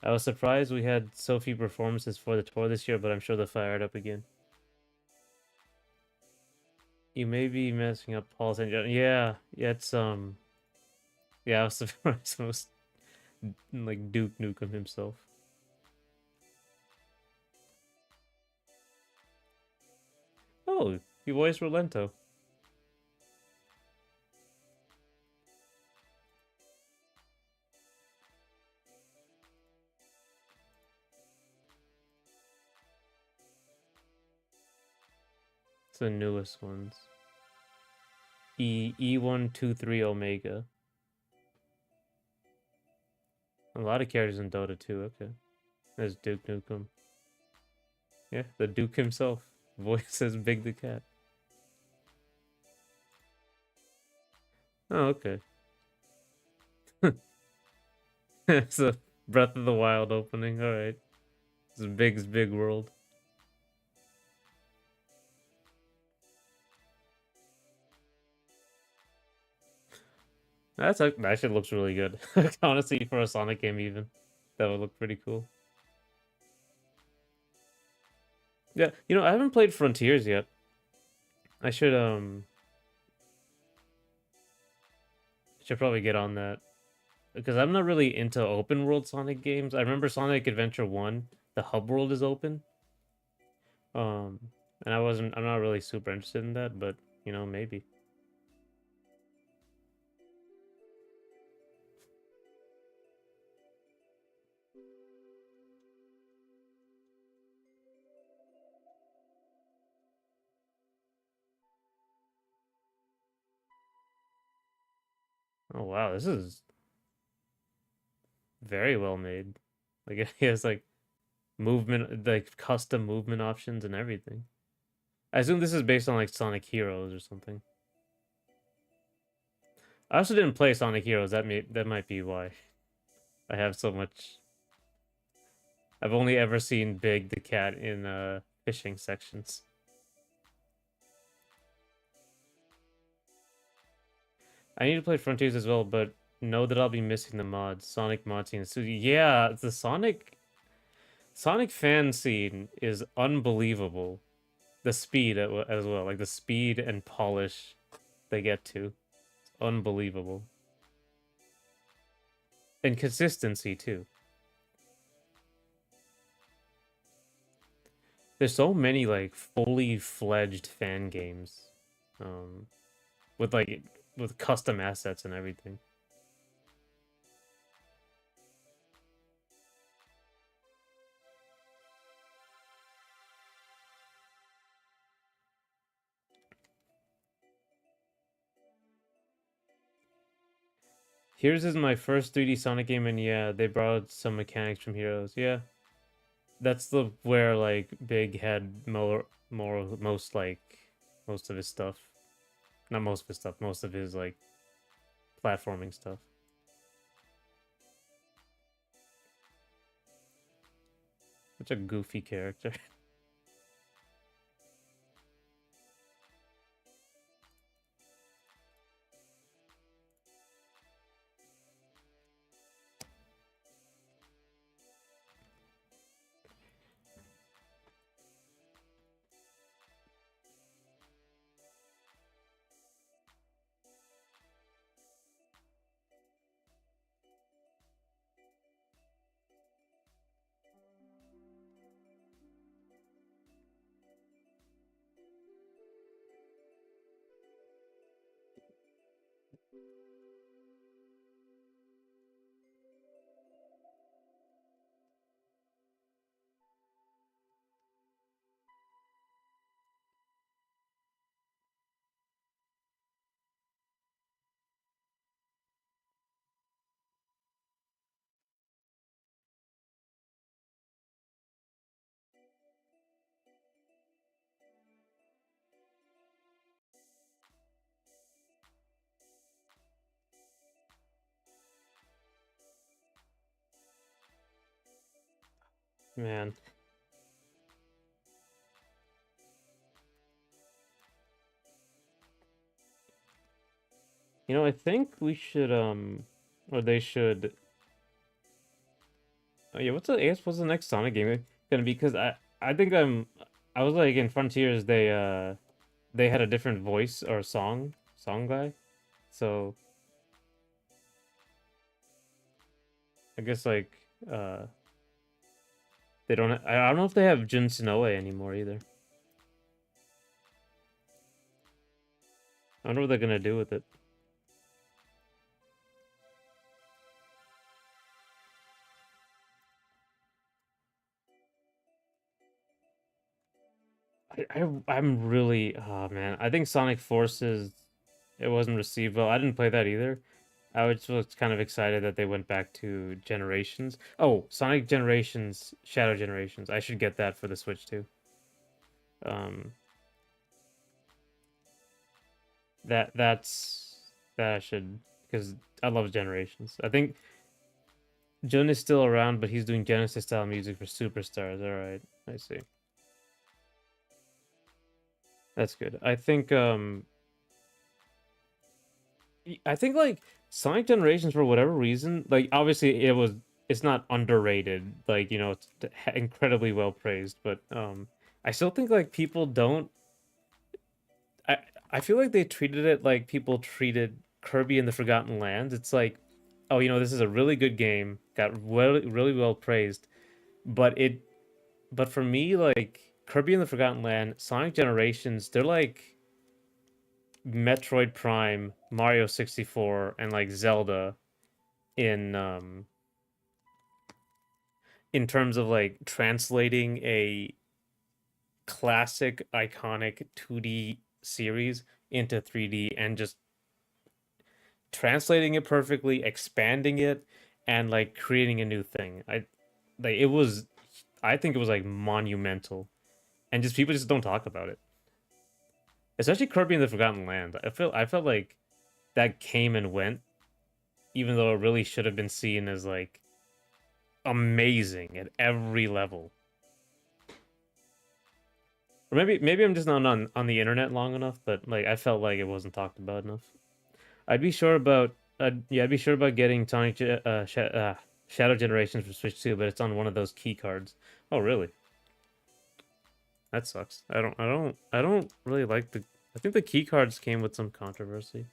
I was surprised we had so few performances for the tour this year, but I'm sure they'll fire it up again. You may be messing up Paul St. John. Yeah, yeah. It's. Yeah, I was surprised it was like Duke Nukem himself. Oh, he voiced Rolento. It's the newest ones. E123 Omega. A lot of characters in Dota too. Okay, there's Duke Nukem. Yeah, the Duke himself voices Big the Cat. Oh, okay. It's a Breath of the Wild opening. All right, it's Big's Big World. That shit looks really good. Honestly, for a Sonic game, even that would look pretty cool. Yeah, I haven't played Frontiers yet. I should probably get on that because I'm not really into open world Sonic games. I remember Sonic Adventure 1, the hub world is open. Um, and I'm not really super interested in that, but maybe. Oh wow, this is very well made. Like it has like movement, like custom movement options and everything. I assume this is based on like Sonic Heroes or something. I also didn't play Sonic Heroes. That might be why I have so much. I've only ever seen Big the Cat in fishing sections. I need to play Frontiers as well, but know that I'll be missing the mods. Sonic mod scene. So yeah, the Sonic fan scene is unbelievable. The speed as well, like the speed and polish they get to, it's unbelievable. And consistency too. There's so many like fully fledged fan games, um, with like with custom assets and everything. Here's is my first 3D Sonic game, and yeah, they brought some mechanics from Heroes. Yeah, that's the where like Big had most like most of his stuff. Not most of his stuff, most of his like platforming stuff. Such a goofy character. Man. You know, I think we should or they should. Oh yeah, what's the next Sonic game gonna be? Because I think I was like in Frontiers they had a different voice or song guy, so I guess like uh they don't I don't know if they have Jun Senoue anymore either. I wonder what they're gonna do with it. I'm really, oh man, I think Sonic Forces, it wasn't received well. I didn't play that either. Was kind of excited that they went back to Generations. Oh, Sonic Generations, Shadow Generations. I should get that for the Switch too. Um, that's that I should, because I love Generations. I think Jun is still around, but he's doing Genesis style music for Superstars. All right, I see. That's good. I think like Sonic Generations for whatever reason, like obviously it's not underrated, like you know it's incredibly well praised, but I still think like people don't. I I feel like they treated it like people treated Kirby and the Forgotten Lands. It's like, oh, you know, this is a really good game, got really well praised, but but for me like Kirby and the Forgotten Land, Sonic Generations, they're like Metroid Prime, Mario 64, and like Zelda in in terms of like translating a classic iconic 2D series into 3D and just translating it perfectly, expanding it, and like creating a new thing. It was I think it was like monumental. And just people just don't talk about it. Especially Kirby and the Forgotten Land. I felt like that came and went, even though it really should have been seen as like amazing at every level. Or maybe I'm just not on the internet long enough, but like I felt like it wasn't talked about enough. I'd be sure about I'd be sure about getting Shadow Generations for Switch 2, but it's on one of those key cards. Oh really? That sucks. I don't really like the I think the key cards came with some controversy.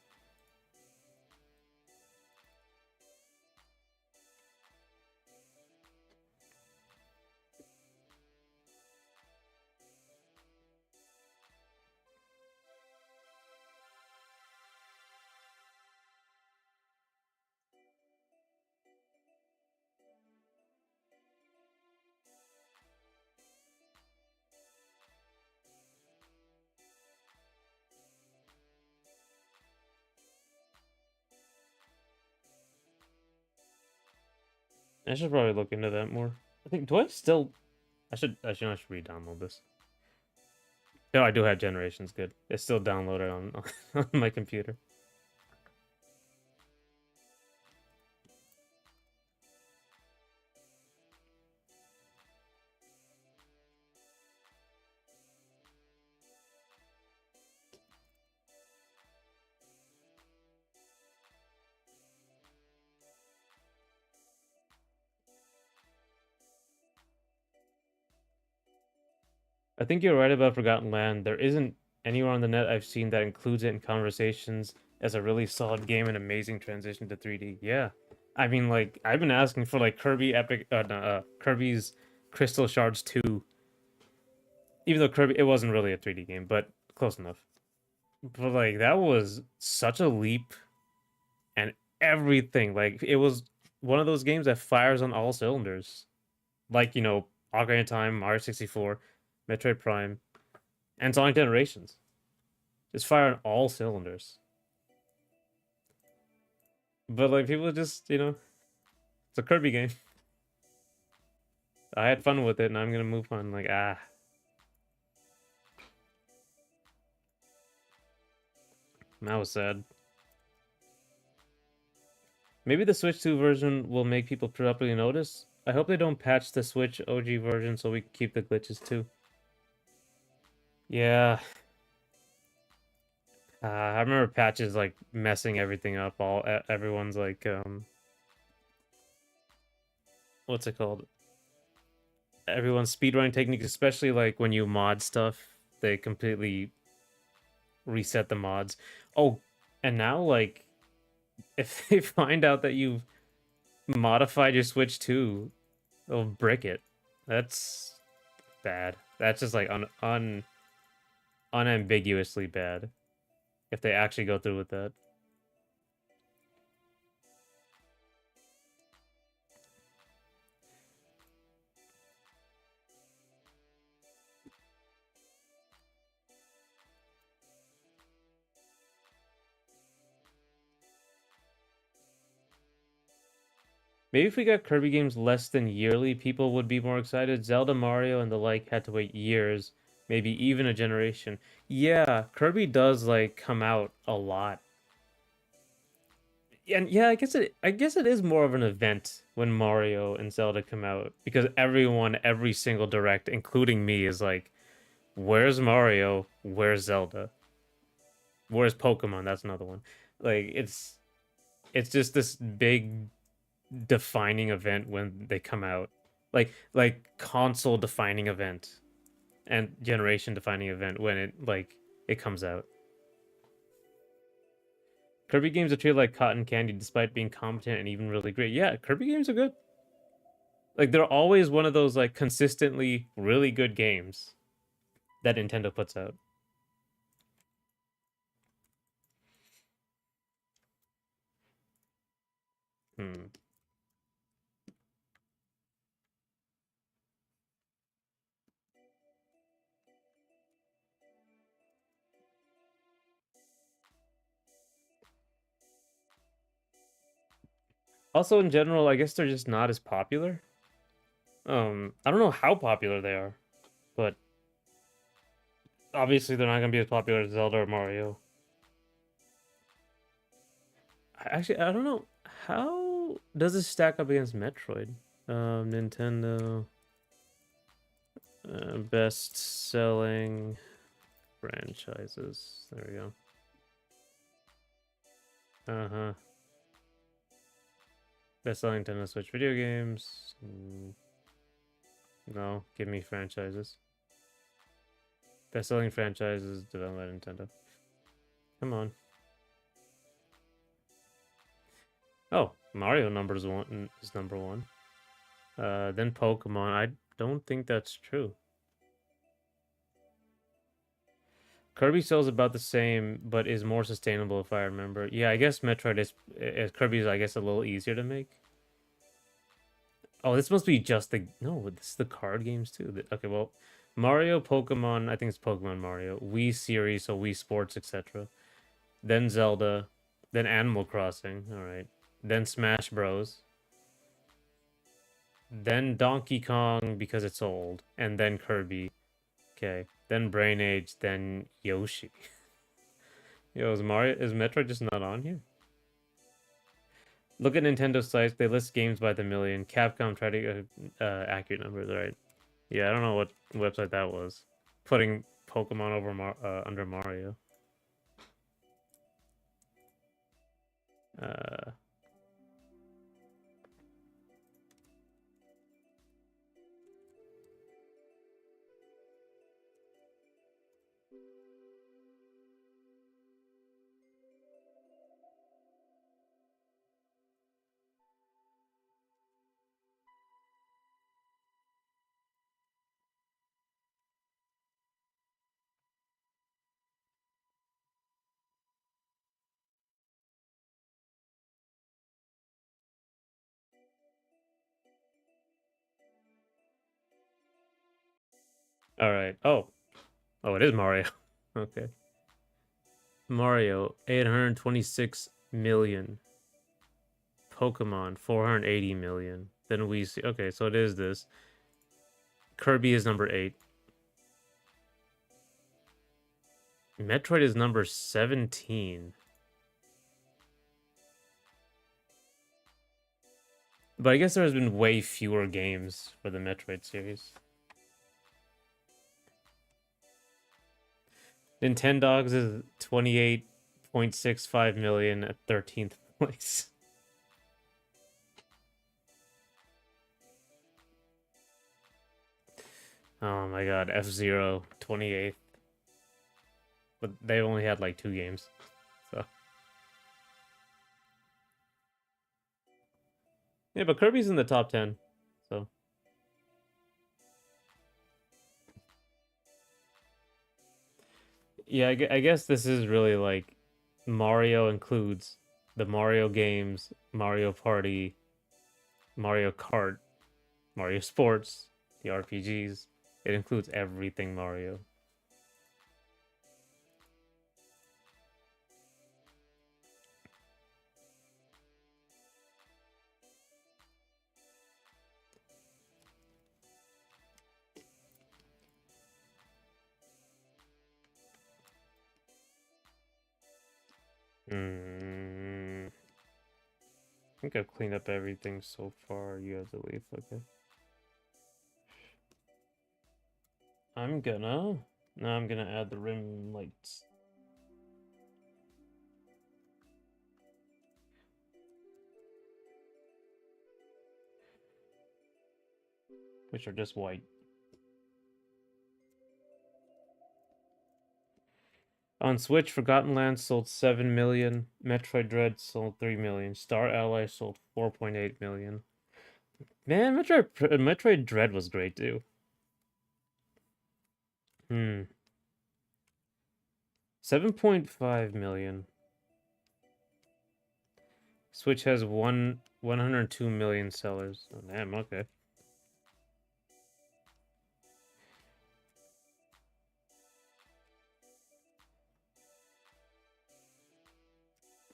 I should probably look into that more. I think do I still I should re-download this. No, I do have Generations good. It's still downloaded on my computer. I think you're right about Forgotten Land. There isn't anywhere on the net I've seen that includes it in conversations as a really solid game and amazing transition to 3D. Yeah. I mean, like, I've been asking for like Kirby's Crystal Shards 2, even though Kirby it wasn't really a 3D game, but close enough. But like that was such a leap and everything. Like it was one of those games that fires on all cylinders. Like, Ocarina of Time, Mario 64, Metroid Prime, and Sonic Generations. Just fire on all cylinders. But like people just, it's a Kirby game. I had fun with it and I'm gonna move on. Like, that was sad. Maybe the Switch 2 version will make people properly notice. I hope they don't patch the Switch OG version so we can keep the glitches too. Yeah. I remember patches like messing everything up. Everyone's like, what's it called? Everyone's speedrunning techniques, especially like when you mod stuff, they completely reset the mods. Oh, and now like if they find out that you've modified your Switch too, they'll brick it. That's bad. That's just like unambiguously bad if they actually go through with that. Maybe if we got Kirby games less than yearly, people would be more excited. Zelda, Mario, and the like had to wait years, maybe even a generation. Yeah, Kirby does like come out a lot. And yeah, I guess it is more of an event when Mario and Zelda come out because everyone, every single direct, including me, is like, "Where's Mario? Where's Zelda? Where's Pokemon?" That's another one. Like it's just this big defining event when they come out. Like console defining event and generation defining event when it comes out. Kirby games are treated like cotton candy despite being competent and even really great. Yeah, Kirby games are good. Like they're always one of those like consistently really good games that Nintendo puts out. Hmm. Also, in general, I guess they're just not as popular. I don't know how popular they are, but obviously they're not gonna be as popular as Zelda or Mario. Actually, I don't know how does this stack up against Metroid. Nintendo best selling franchises. There we go. Uh-huh. Best selling Nintendo Switch video games. No, give me franchises. Best selling franchises developed by Nintendo. Come on. Oh, Mario numbers one is number one. Then Pokemon. I don't think that's true. Kirby sells about the same, but is more sustainable if I remember. Yeah, I guess Metroid is Kirby's. I guess a little easier to make. Oh, this must be just the no. This is the card games too. Okay, well, Mario, Pokemon. I think it's Pokemon Mario. Wii series, so Wii Sports, etc. Then Zelda, then Animal Crossing. All right. Then Smash Bros. Then Donkey Kong because it's old, and then Kirby. Okay. then Brain Age, then Yoshi. Yo, is Metroid just not on here? Look at Nintendo sites. They list games by the million. Capcom tried to get accurate numbers, right? Yeah, I don't know what website that was. Putting Pokemon over under Mario. Uh, all right. Oh, it is Mario. Okay. Mario 826 million. Pokemon 480 million. Then we see. Okay, so it is this. Kirby is number 8. Metroid is number 17. But I guess there has been way fewer games for the Metroid series. Nintendogs is 28.65 million at 13th place. Oh my god, F-Zero 28th. But they only had like 2 games. So yeah, but Kirby's in the top 10. So yeah, I guess this is really like Mario includes the Mario games, Mario Party, Mario Kart, Mario Sports, the RPGs. It includes everything Mario. I think I've cleaned up everything so far. You have to leave. Okay. Now I'm gonna add the rim lights, which are just white. On Switch, Forgotten Lands sold 7 million. Metroid Dread sold 3 million. Star Allies sold 4.8 million. Man, Metroid Dread was great too. 7.5 million. Switch has 102 million sellers. Oh, damn, okay.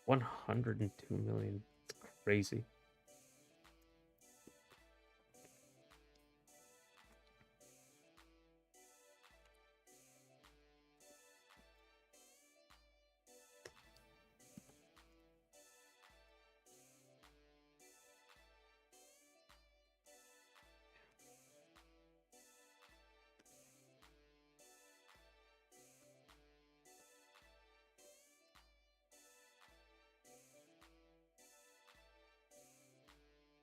102 million. Crazy.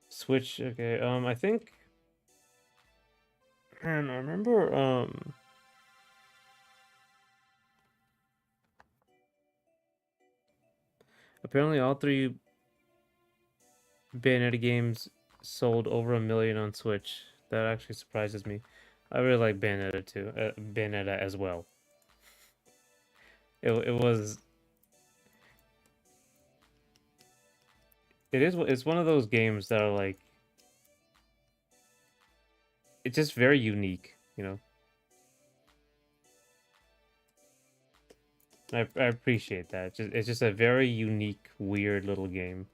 Switch, okay. I think, man, I remember apparently all 3 Bayonetta games sold over 1 million on Switch. That actually surprises me. I really like Bayonetta too. Bayonetta as well. It it's one of those games that are like, it's just very unique, you know. I appreciate that. It's just a very unique, weird little game.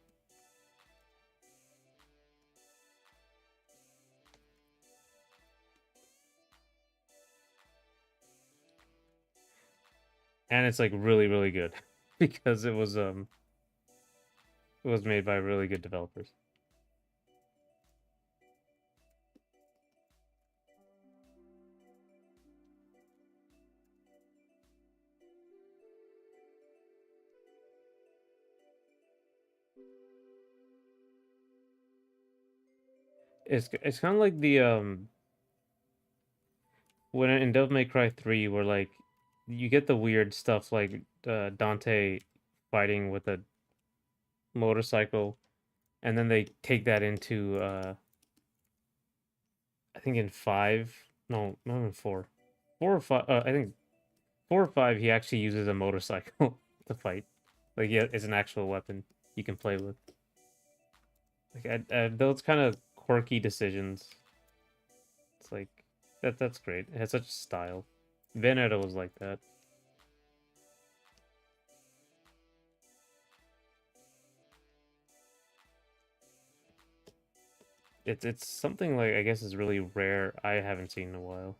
and it's like really really good because it was made by really good developers. It's kind of like the when in Devil May Cry 3 where like you get the weird stuff like Dante fighting with a motorcycle and then they take that into I think in 5, no, not in 4. 4 or 5 I think 4 or 5 he actually uses a motorcycle to fight. Like yeah, it's an actual weapon you can play with. Like those kind of quirky decisions. It's like that's great. It has such style. Bayonetta was like that. It's something like I guess is really rare. I haven't seen in a while.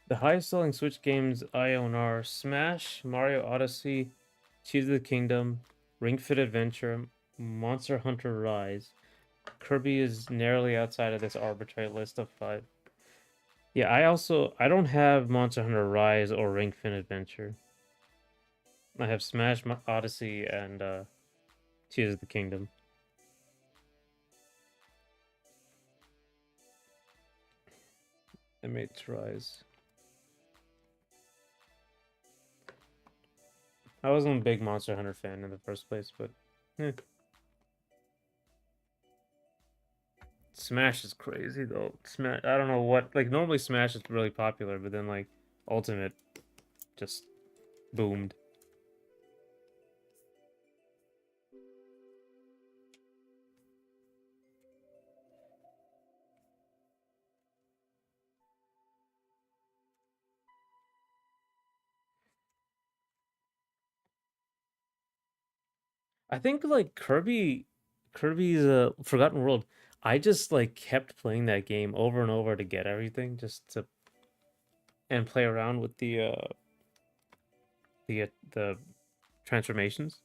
The highest selling Switch games I own are Smash, Mario Odyssey, Tears of the Kingdom, Ring Fit Adventure, Monster Hunter Rise. Kirby is narrowly outside of this arbitrary list of 5. Yeah, I don't have Monster Hunter Rise or Ring Fit Adventure. I have Smash, Odyssey, and Tears of the Kingdom. I made Rise. I wasn't a big Monster Hunter fan in the first place, but eh. Smash is crazy though. Smash, I don't know what. Like normally Smash is really popular, but then like Ultimate just boomed. I think like Kirby's Forgotten World. I just like kept playing that game over and over to get everything, just to and play around with the transformations.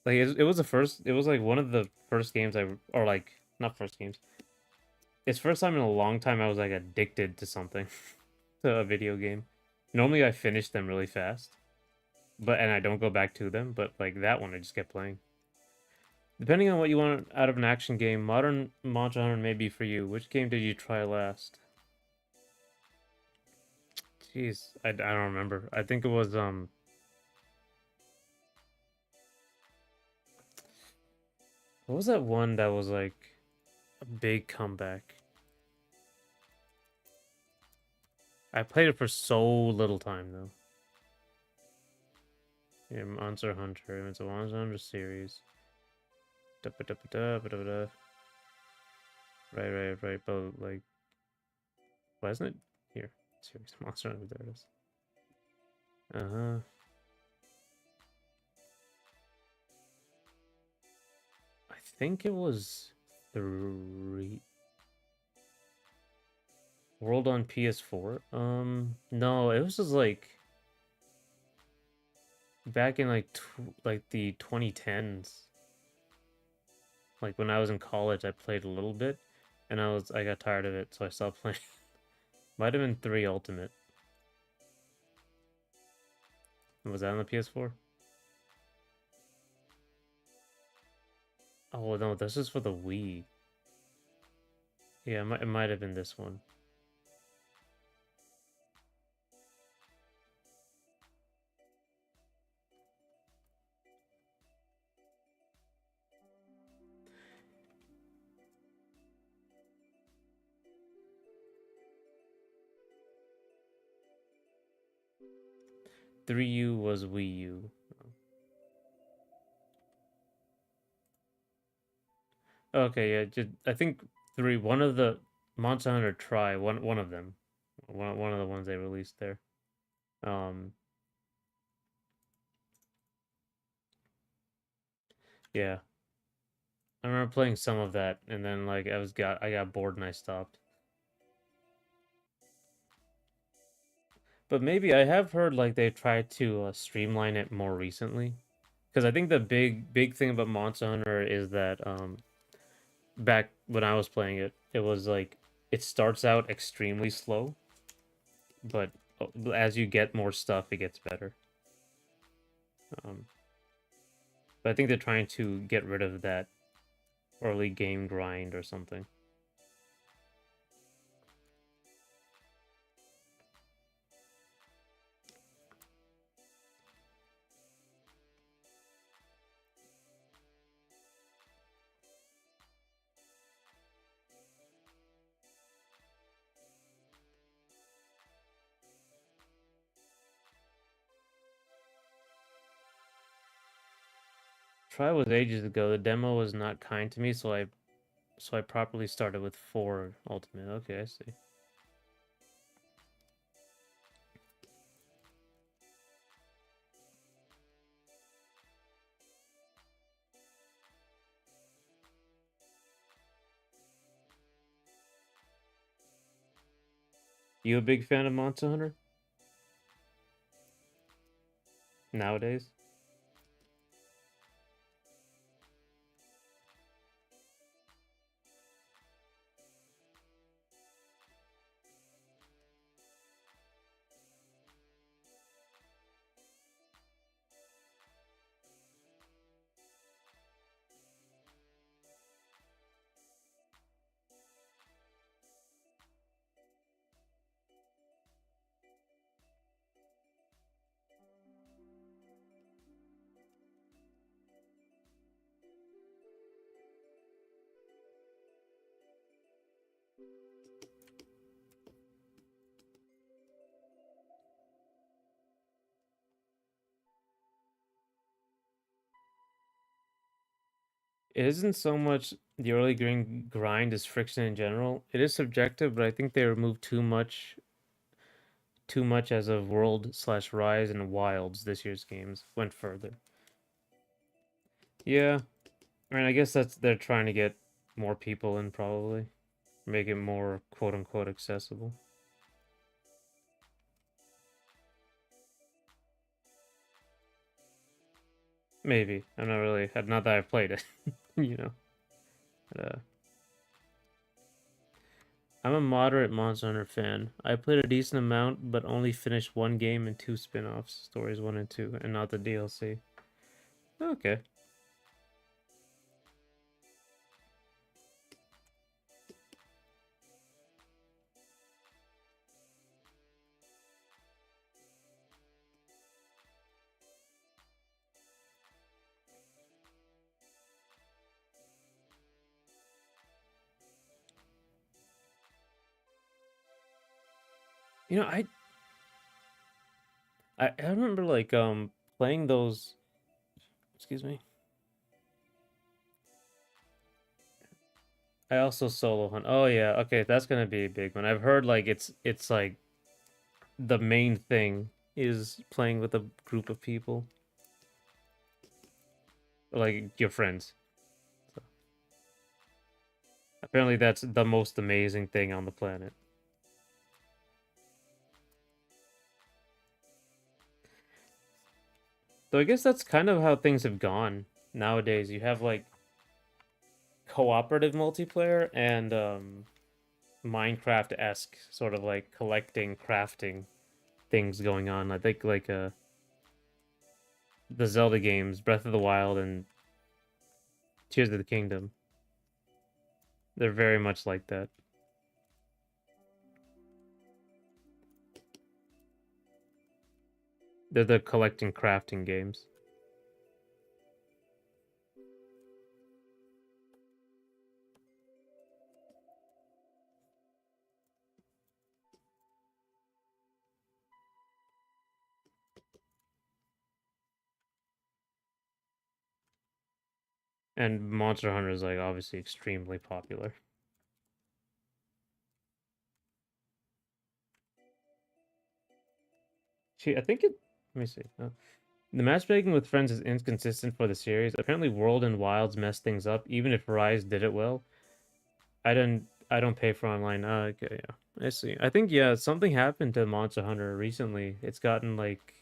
Like it was the first. It was like one of the first games or like not first games. It's first time in a long time I was like addicted to something, to a video game. Normally I finish them really fast, but and I don't go back to them. But like that one, I just kept playing. Depending on what you want out of an action game, modern Monster Hunter may be for you. Which game did you try last? Jeez, I don't remember. I think it was what was that one that was like a big comeback? I played it for so little time though. Yeah, Monster Hunter. It's a Monster Hunter series. Da, ba, da, ba, da, ba, da, ba, da. Right, right, right. But like, why isn't it here? Series Monster Hunter. There it is. Uh-huh. I think it was 3 World on PS4. No, it was just like back in like like the 2010s. Like when I was in college, I played a little bit, and I got tired of it, so I stopped playing. Might have been 3 Ultimate. Was that on the PS4? Oh no, this is for the Wii. Yeah, it might have been this one. 3U was Wii U. Okay, yeah, just, I think three. One of the Monster Hunter Tri, one of them, one of the ones they released there. Um, yeah, I remember playing some of that, and then like I got bored and I stopped. But maybe I have heard like they tried to streamline it more recently, because I think the big thing about Monster Hunter is that back when I was playing it, it was like it starts out extremely slow, but as you get more stuff, it gets better. Um, but I think they're trying to get rid of that early game grind or something. Try was ages ago. The demo was not kind to me, so I properly started with 4 Ultimate. Okay, I see. You a big fan of Monster Hunter nowadays? It isn't so much the early grind as friction in general. It is subjective, but I think they removed too much as of World slash Rise and Wilds this year's games went further. Yeah, I mean, I guess that's they're trying to get more people in, probably make it more quote unquote accessible. Maybe I'm not really not that I've played it, you know. But, I'm a moderate Monster Hunter fan. I played a decent amount, but only finished one game and 2 spin-offs, stories 1 and 2, and not the DLC. Okay. You know, I remember like playing those. Excuse me. I also solo hunt. Oh yeah, okay, that's gonna be a big one. I've heard like it's like the main thing is playing with a group of people, like your friends. So apparently that's the most amazing thing on the planet. So I guess that's kind of how things have gone nowadays. You have like cooperative multiplayer and Minecraft-esque sort of like collecting, crafting things going on. I think like the Zelda games, Breath of the Wild and Tears of the Kingdom. They're very much like that. They're the collecting, crafting games. And Monster Hunter is like obviously extremely popular. I think it. Let me see. The matchmaking with friends is inconsistent for the series. Apparently, World and Wilds messed things up. Even if Rise did it well, I don't pay for online. Okay, yeah, I see. I think yeah, something happened to Monster Hunter recently. It's gotten like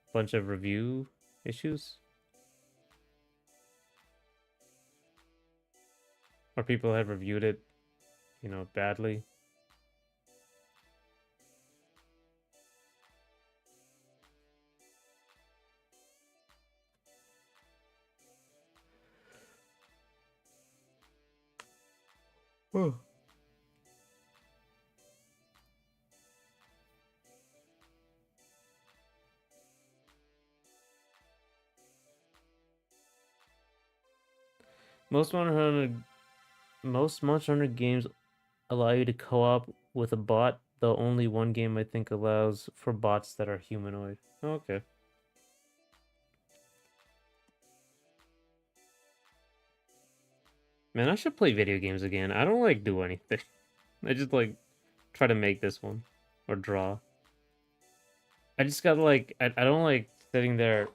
a bunch of review issues, or people have reviewed it, badly. Oh. Most Monster Hunter, most Monster Hunter games allow you to co-op with a bot, though only one game I think allows for bots that are humanoid. Okay. Man, I should play video games again. I don't like do anything. I just like try to make this one or draw. I just got like I don't like sitting there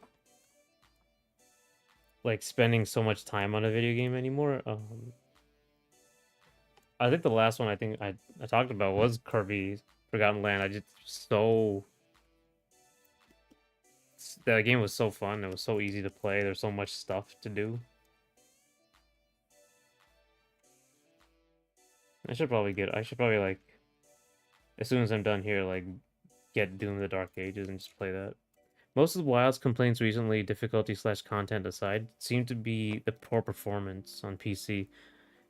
like spending so much time on a video game anymore. I think the last one I talked about was Kirby Forgotten Land. I just so that game was so fun. It was so easy to play. There's so much stuff to do. I should probably like as soon as I'm done here like get Doom the Dark Ages and just play that. Most of the Wild's complaints recently, difficulty slash content aside, seem to be the poor performance on PC.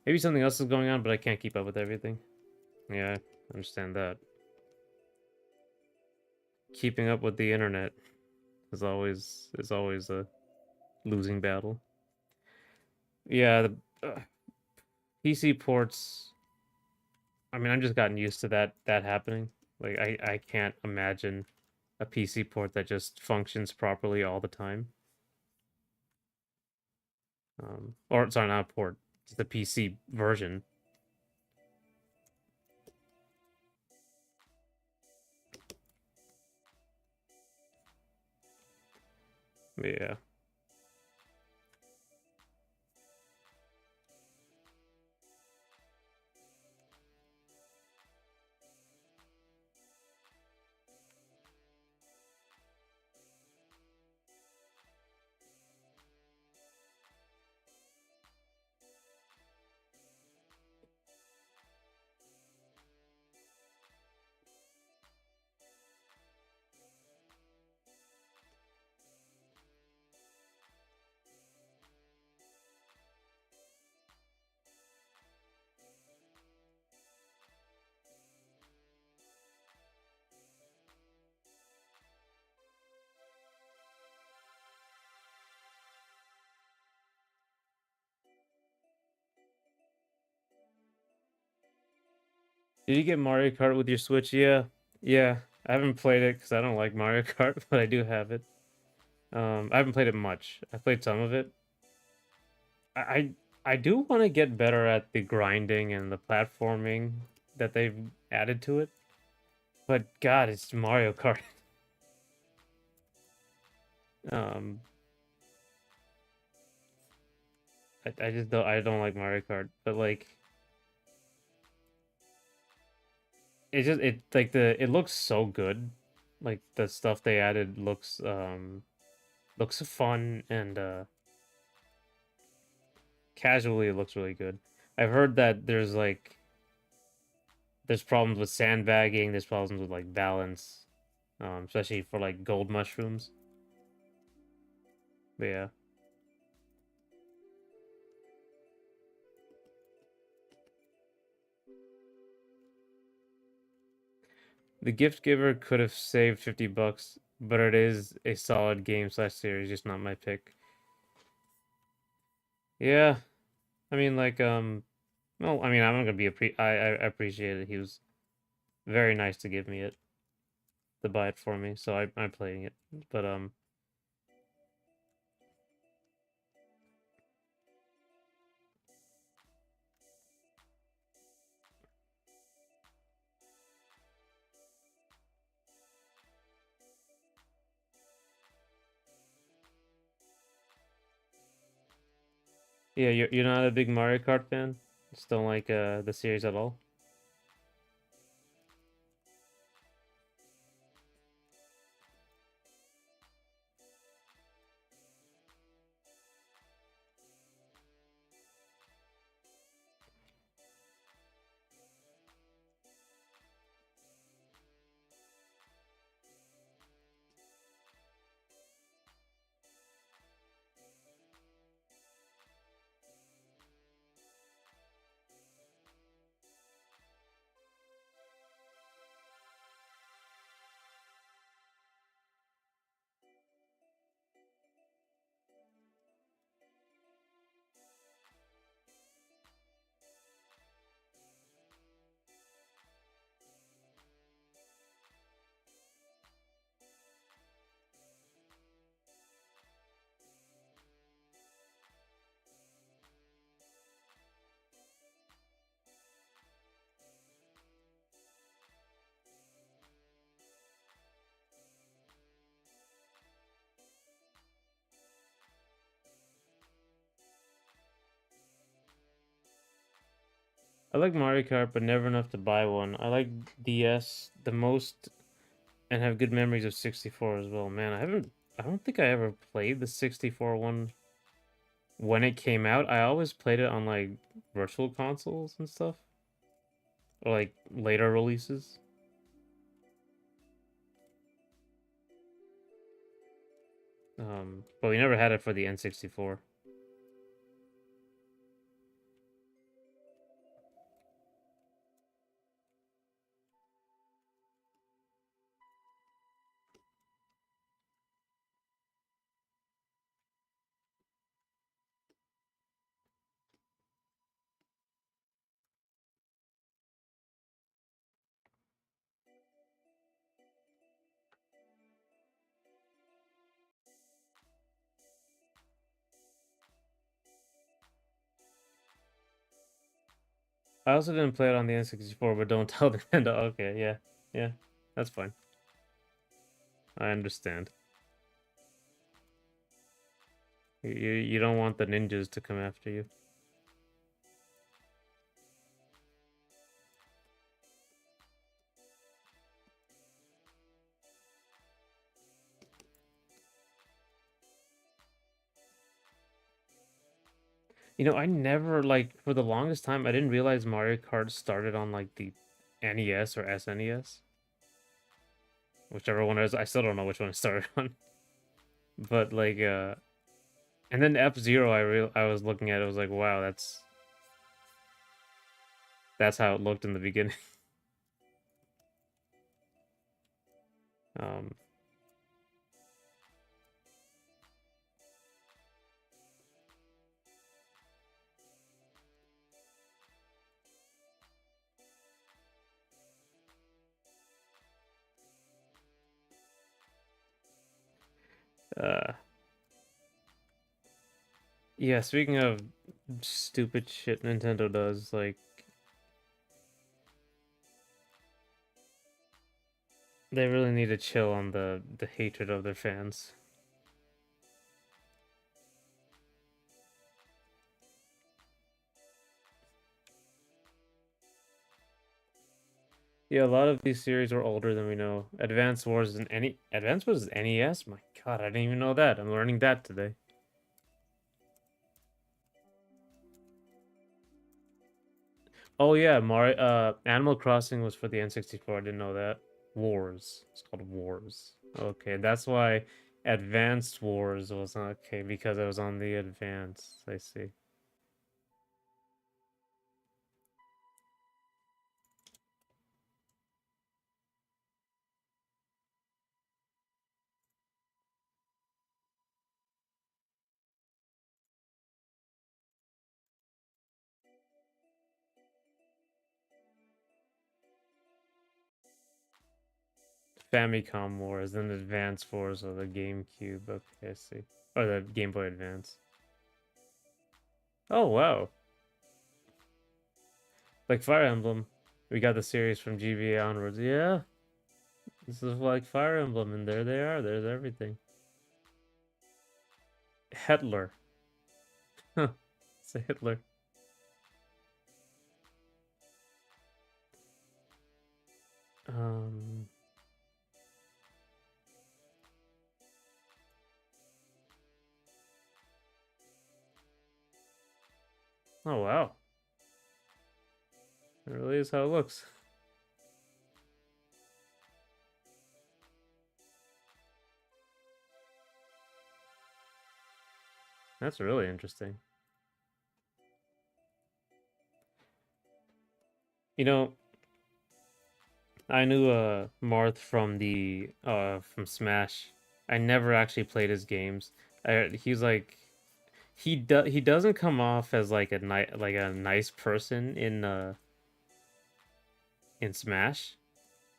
Maybe something else is going on, but I can't keep up with everything. Yeah, I understand that. Keeping up with the internet is always a losing battle. Yeah, the PC ports. I mean, I'm just gotten used to that happening. Like, I can't imagine a PC port that just functions properly all the time. Or sorry, not a port, just the PC version. Yeah. Did you get Mario Kart with your Switch? Yeah. Yeah. I haven't played it because I don't like Mario Kart, but I do have it. I haven't played it much. I played some of it. I I, I do want to get better at the grinding and the platforming that they've added to it. But God, it's Mario Kart. Um, I just don't like Mario Kart. But like it like it looks so good. Like the stuff they added looks fun and casually it looks really good. I've heard that there's problems with sandbagging, there's problems with like balance, especially for like gold mushrooms. But yeah, the gift giver could have saved 50 bucks, but it is a solid game slash series, just not my pick. Yeah, I mean like well, I mean I'm not gonna be I appreciate it. He was very nice to give me it to buy it for me, so I'm playing it. But Yeah, you're not a big Mario Kart fan? Just don't like the series at all? I like Mario Kart, but never enough to buy one. I like DS the most and have good memories of 64 as well. Man, I don't think I ever played the 64 one when it came out. I always played it on like virtual consoles and stuff, or like later releases. But we never had it for the N64. I also didn't play it on the N64, but don't tell Nintendo. Okay, yeah, yeah, that's fine. I understand. You don't want the ninjas to come after you. You know, I never like for the longest time I didn't realize Mario Kart started on like the NES or SNES, whichever one it is. I still don't know which one it started on. But like and then F-Zero I was looking at it, I was like, wow, that's how it looked in the beginning. Um uh yeah, speaking of stupid shit Nintendo does, like they really need to chill on the hatred of their fans. Yeah, a lot of these series are older than we know. Advance Wars is NES? My god, I didn't even know that. I'm learning that today. Oh yeah, Animal Crossing was for the N64. I didn't know that. Wars. It's called Wars. Okay, that's why Advanced Wars was okay because it was on the Advance. I see. Famicom Wars, then Advance Wars of the GameCube. Okay, I see. Or the Game Boy Advance. Oh wow. Like Fire Emblem. We got the series from GBA onwards. Yeah, this is like Fire Emblem, and there they are. There's everything. Hitler. Huh. It's a Hitler. Um. Oh wow, it really is how it looks. That's really interesting. You know, I knew Marth from the from Smash. I never actually played his games. He's like he doesn't come off as like a nice person in Smash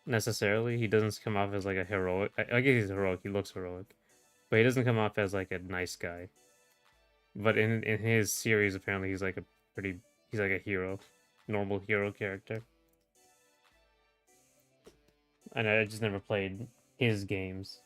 necessarily. He doesn't come off as like a heroic. I guess he's heroic. He looks heroic, but he doesn't come off as like a nice guy. But in his series, apparently he's like a pretty he's like a hero, normal hero character. And I just never played his games.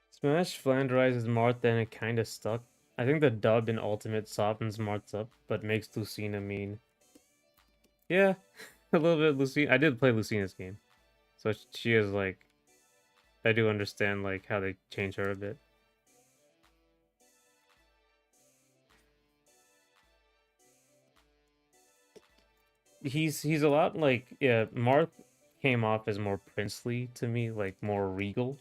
Smash flanderizes Marth and it kinda stuck. I think the dub in Ultimate softens Marth up, but makes Lucina mean. Yeah, a little bit Lucina. I did play Lucina's game. So she is like I do understand like how they change her a bit. He's a lot like yeah, Marth came off as more princely to me, like more regal.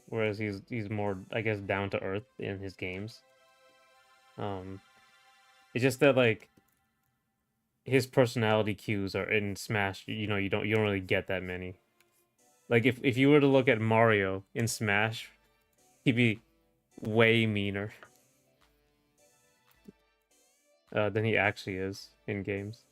Whereas he's more, I guess, down to earth in his games. Um it's just that like his personality cues are in Smash, you don't really get that many. Like if you were to look at Mario in Smash, he'd be way meaner than he actually is in games.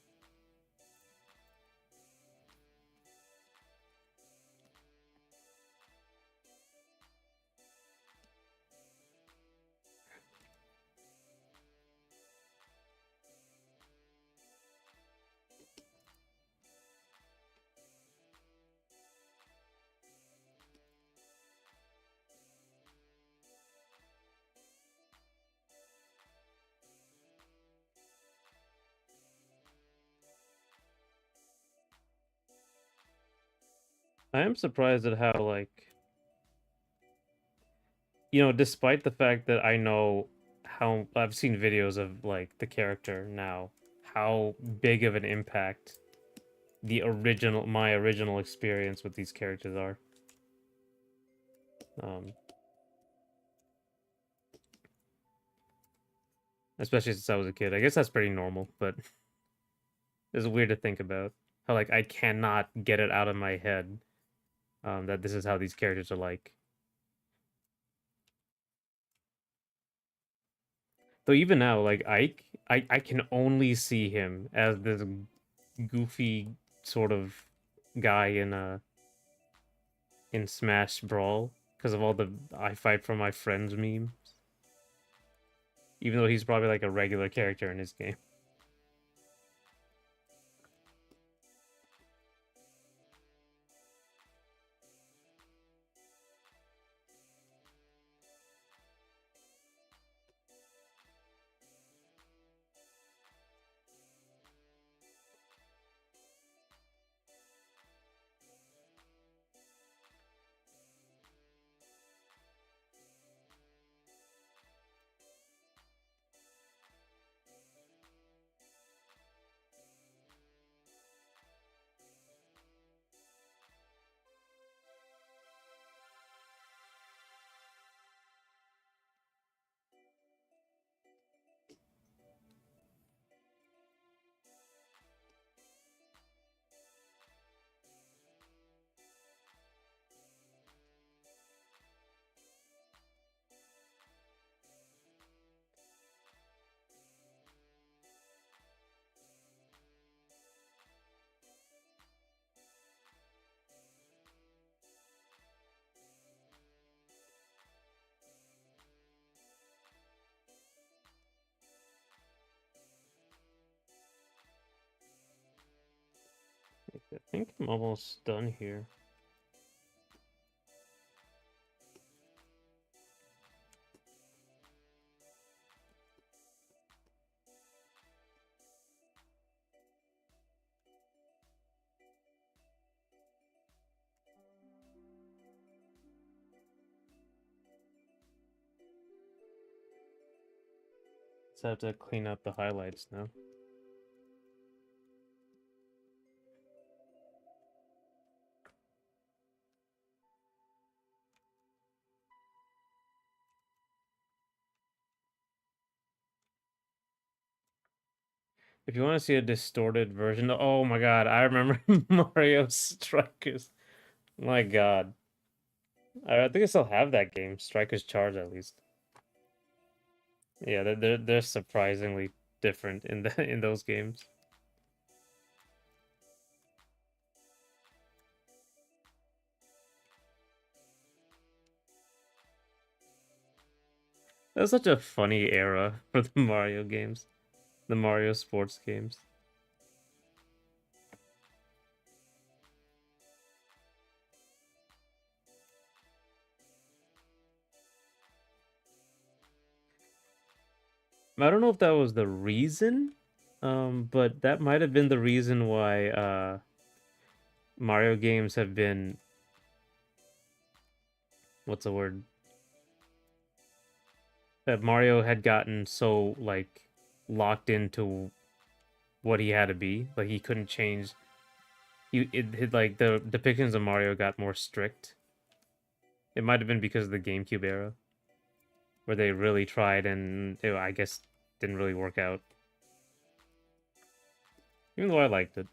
I am surprised at how like despite the fact that I know how I've seen videos of like the character now, how big of an impact my original experience with these characters are. Um, Especially since I was a kid. I guess that's pretty normal, but it's weird to think about how like I cannot get it out of my head that this is how these characters are like. Though even now, like Ike, I can only see him as this goofy sort of guy in Smash Brawl because of all the I fight for my friends memes. Even though he's probably like a regular character in his game. I think I'm almost done here. Just have to clean up the highlights now. If you want to see a distorted version, oh my god, I remember Mario Strikers. My god. I think I still have that game, Strikers Charge at least. Yeah, they're surprisingly different in the in those games. That was such a funny era for the Mario games, the Mario sports games. I don't know if that was the reason, but that might have been the reason why Mario games have been, what's the word? That Mario had gotten so like locked into what he had to be, like he couldn't change. Like the depictions of Mario got more strict. It might have been because of the GameCube era, where they really tried and I guess didn't really work out. Even though I liked it.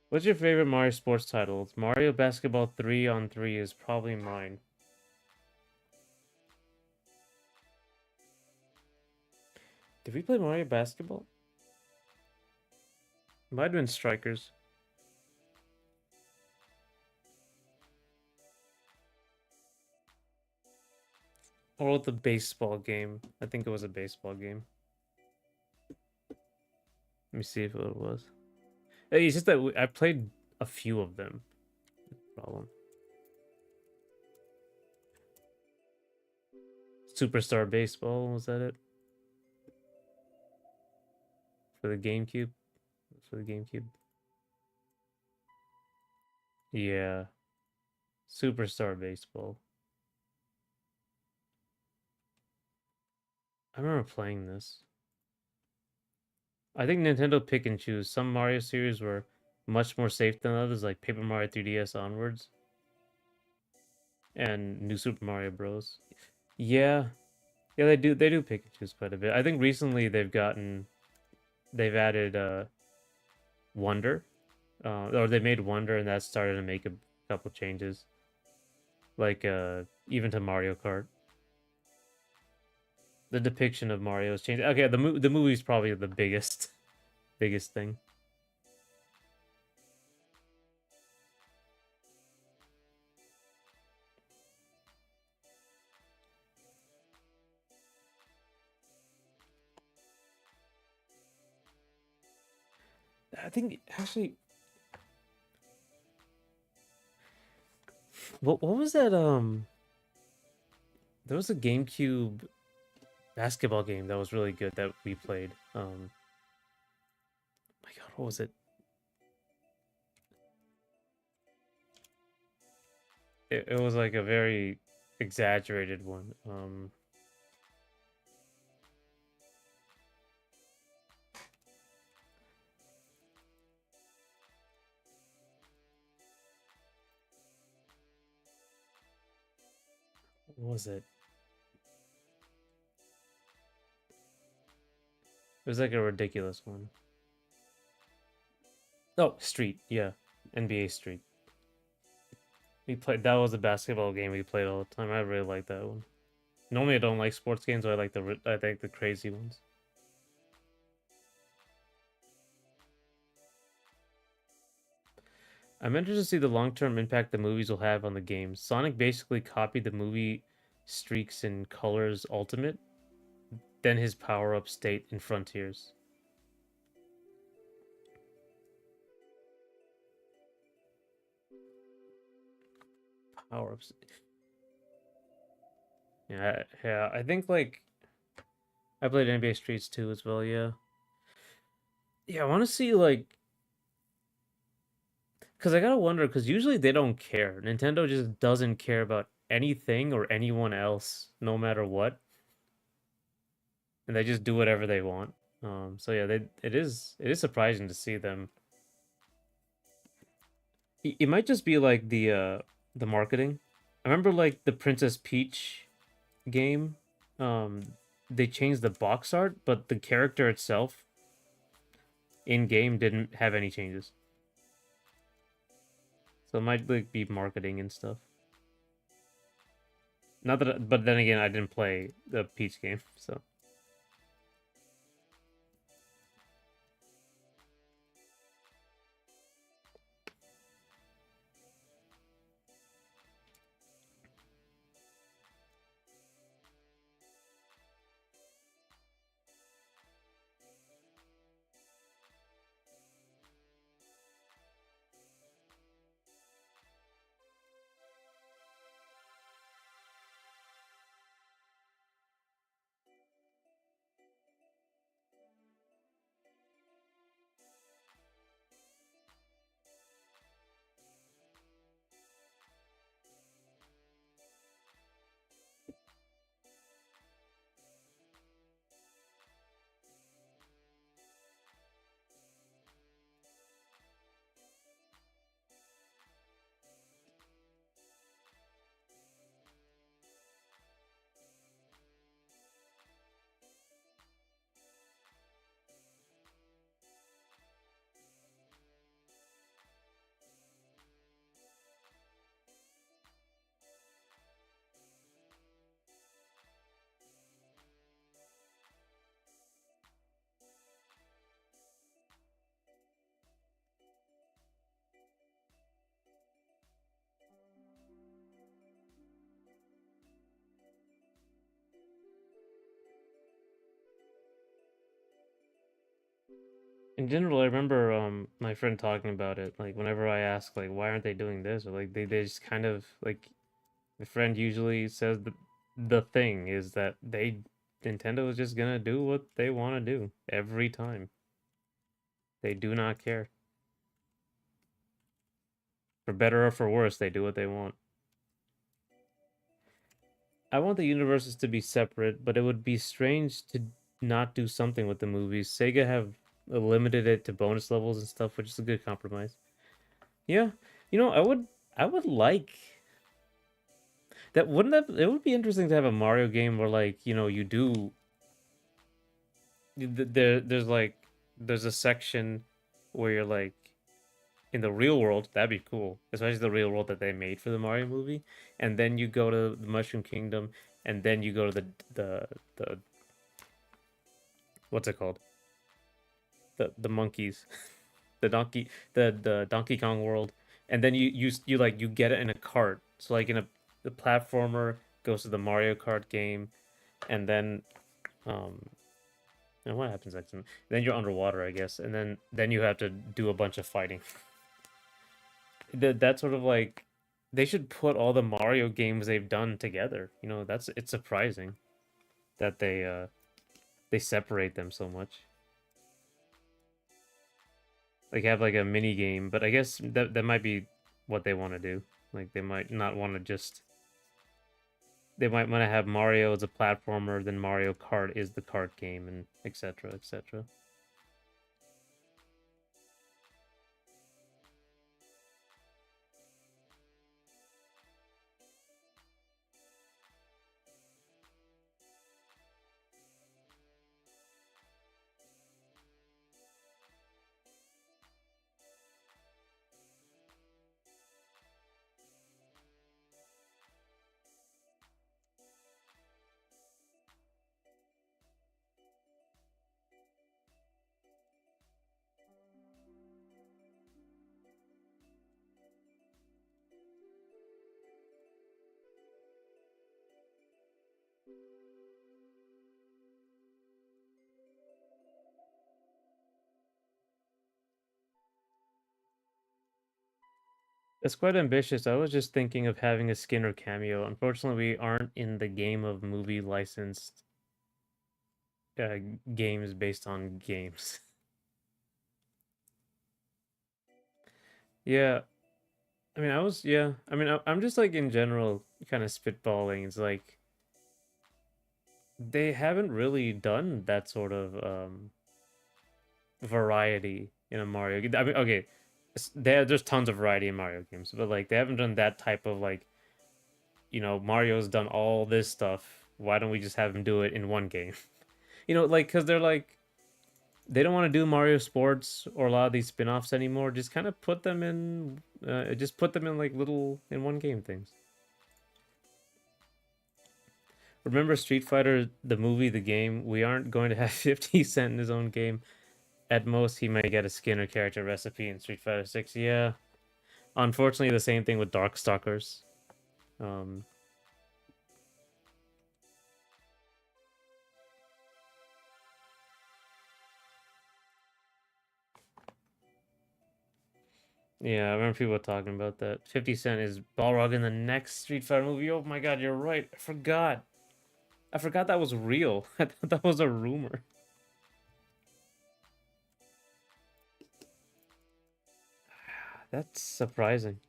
What's your favorite Mario sports title? Mario Basketball 3 on 3 is probably mine. Did we play Mario Basketball? Might have been Strikers. Or the baseball game. I think it was a baseball game. Let me see if it was. It's just that I played a few of them. Problem. Superstar Baseball, was that it? For the GameCube? For the GameCube? Yeah. Superstar Baseball. I remember playing this. I think Nintendo pick and choose. Some Mario series were much more safe than others, like Paper Mario 3DS onwards, and New Super Mario Bros. Yeah, yeah, they do pick and choose quite a bit. I think recently they've added Wonder, or they made Wonder, and that started to make a couple changes, like even to Mario Kart. The depiction of Mario has changed. Okay, the movie's probably the biggest thing. I think actually, what was that? There was a GameCube basketball game that was really good that we played. My God, what was it? It was like a very exaggerated one. What was it? It was like a ridiculous one. Oh, Street, yeah, NBA Street. We played. That was a basketball game we played all the time. I really like that one. Normally, I don't like sports games, but I think the crazy ones. I'm interested to see the long-term impact the movies will have on the game. Sonic basically copied the movie streaks in Colors Ultimate, then his power-up state in Frontiers. Power-ups. Yeah, yeah. I think like I played NBA Streets 2 as well, yeah. Yeah, I want to see like because I gotta wonder because usually they don't care. Nintendo just doesn't care about anything or anyone else, no matter what, and they just do whatever they want. So yeah, it is surprising to see them. It might just be like the marketing. I remember like the Princess Peach game. Um, they changed the box art, but the character itself in game didn't have any changes. So it might like be marketing and stuff. Not that, but then again, I didn't play the Peach game, so. In general, I remember my friend talking about it. Like whenever I ask like why aren't they doing this or like they just kind of like my friend usually says the thing is that Nintendo is just gonna do what they want to do every time. They do not care. For better or for worse, they do what they want. I want the universes to be separate, but it would be strange to not do something with the movies. Sega have limited it to bonus levels and stuff, which is a good compromise. Yeah, I would like that. Wouldn't that? It would be interesting to have a Mario game where like you do there's like there's a section where you're like in the real world. That'd be cool, especially the real world that they made for the Mario movie. And then you go to the Mushroom Kingdom, and then you go to the what's it called? The monkeys, the Donkey Kong world, and then you like you get it in a cart. So like in the platformer goes to the Mario Kart game, and then um and what happens next? Then you're underwater, I guess, and then you have to do a bunch of fighting. That sort of like they should put all the Mario games they've done together. It's surprising that they separate them so much. Like have like a mini game, but I guess that might be what they want to do. Like they might not want to just they might want to have Mario as a platformer, then Mario Kart is the kart game, and etc. etc. It's quite ambitious. I was just thinking of having a skin or cameo. Unfortunately, we aren't in the game of movie licensed uh, games based on games. Yeah, I mean, I'm just like in general kind of spitballing. It's like they haven't really done that sort of variety in a Mario. I mean, okay, there's tons of variety in Mario games, but like they haven't done that type of like, Mario's done all this stuff. Why don't we just have him do it in one game? Like because they're like they don't want to do Mario Sports or a lot of these spin-offs anymore. Just kind of put them in like little in one game things. Remember Street Fighter, the movie, the game? We aren't going to have 50 Cent in his own game. At most, he might get a skin or character recipe in Street Fighter 6. Yeah. Unfortunately, the same thing with Darkstalkers. Um, yeah, I remember people talking about that. 50 Cent is Balrog in the next Street Fighter movie. Oh my god, you're right. I forgot. I forgot that was real. I thought that was a rumor. That's surprising.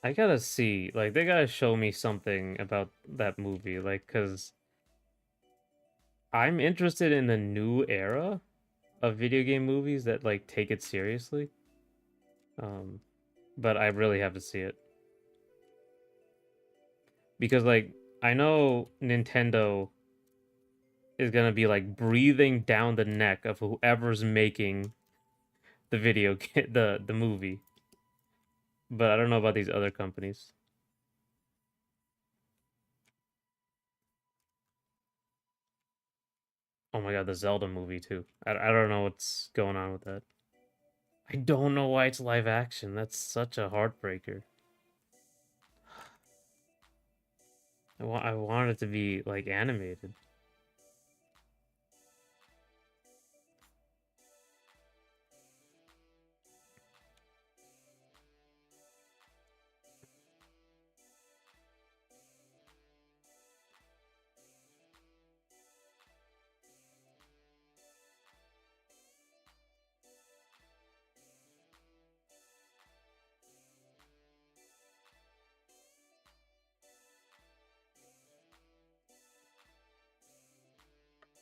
I gotta see. Like, they gotta show me something about that movie. Like, because I'm interested in the new era of video game movies that, like, take it seriously. Um, but I really have to see it. Because, like, I know Nintendo is gonna be, like, breathing down the neck of whoever's making the video, the movie. But I don't know about these other companies. Oh my god, the Zelda movie, too. I don't know what's going on with that. I don't know why it's live action. That's such a heartbreaker. I want it to be like animated.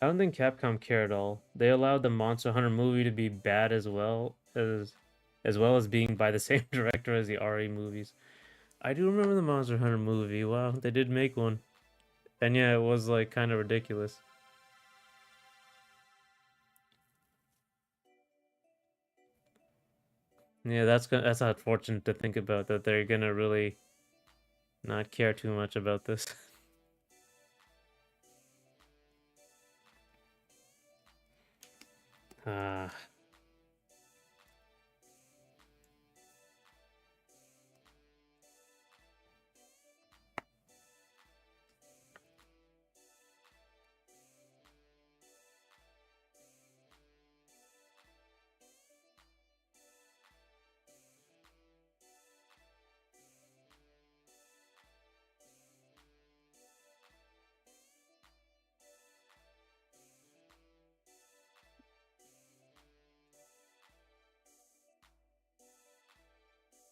I don't think Capcom cared at all. They allowed the Monster Hunter movie to be bad as well as being by the same director as the RE movies. I do remember the Monster Hunter movie. Wow, they did make one. And yeah, it was like kind of ridiculous. Yeah, that's unfortunate to think about that they're gonna really not care too much about this. Ah,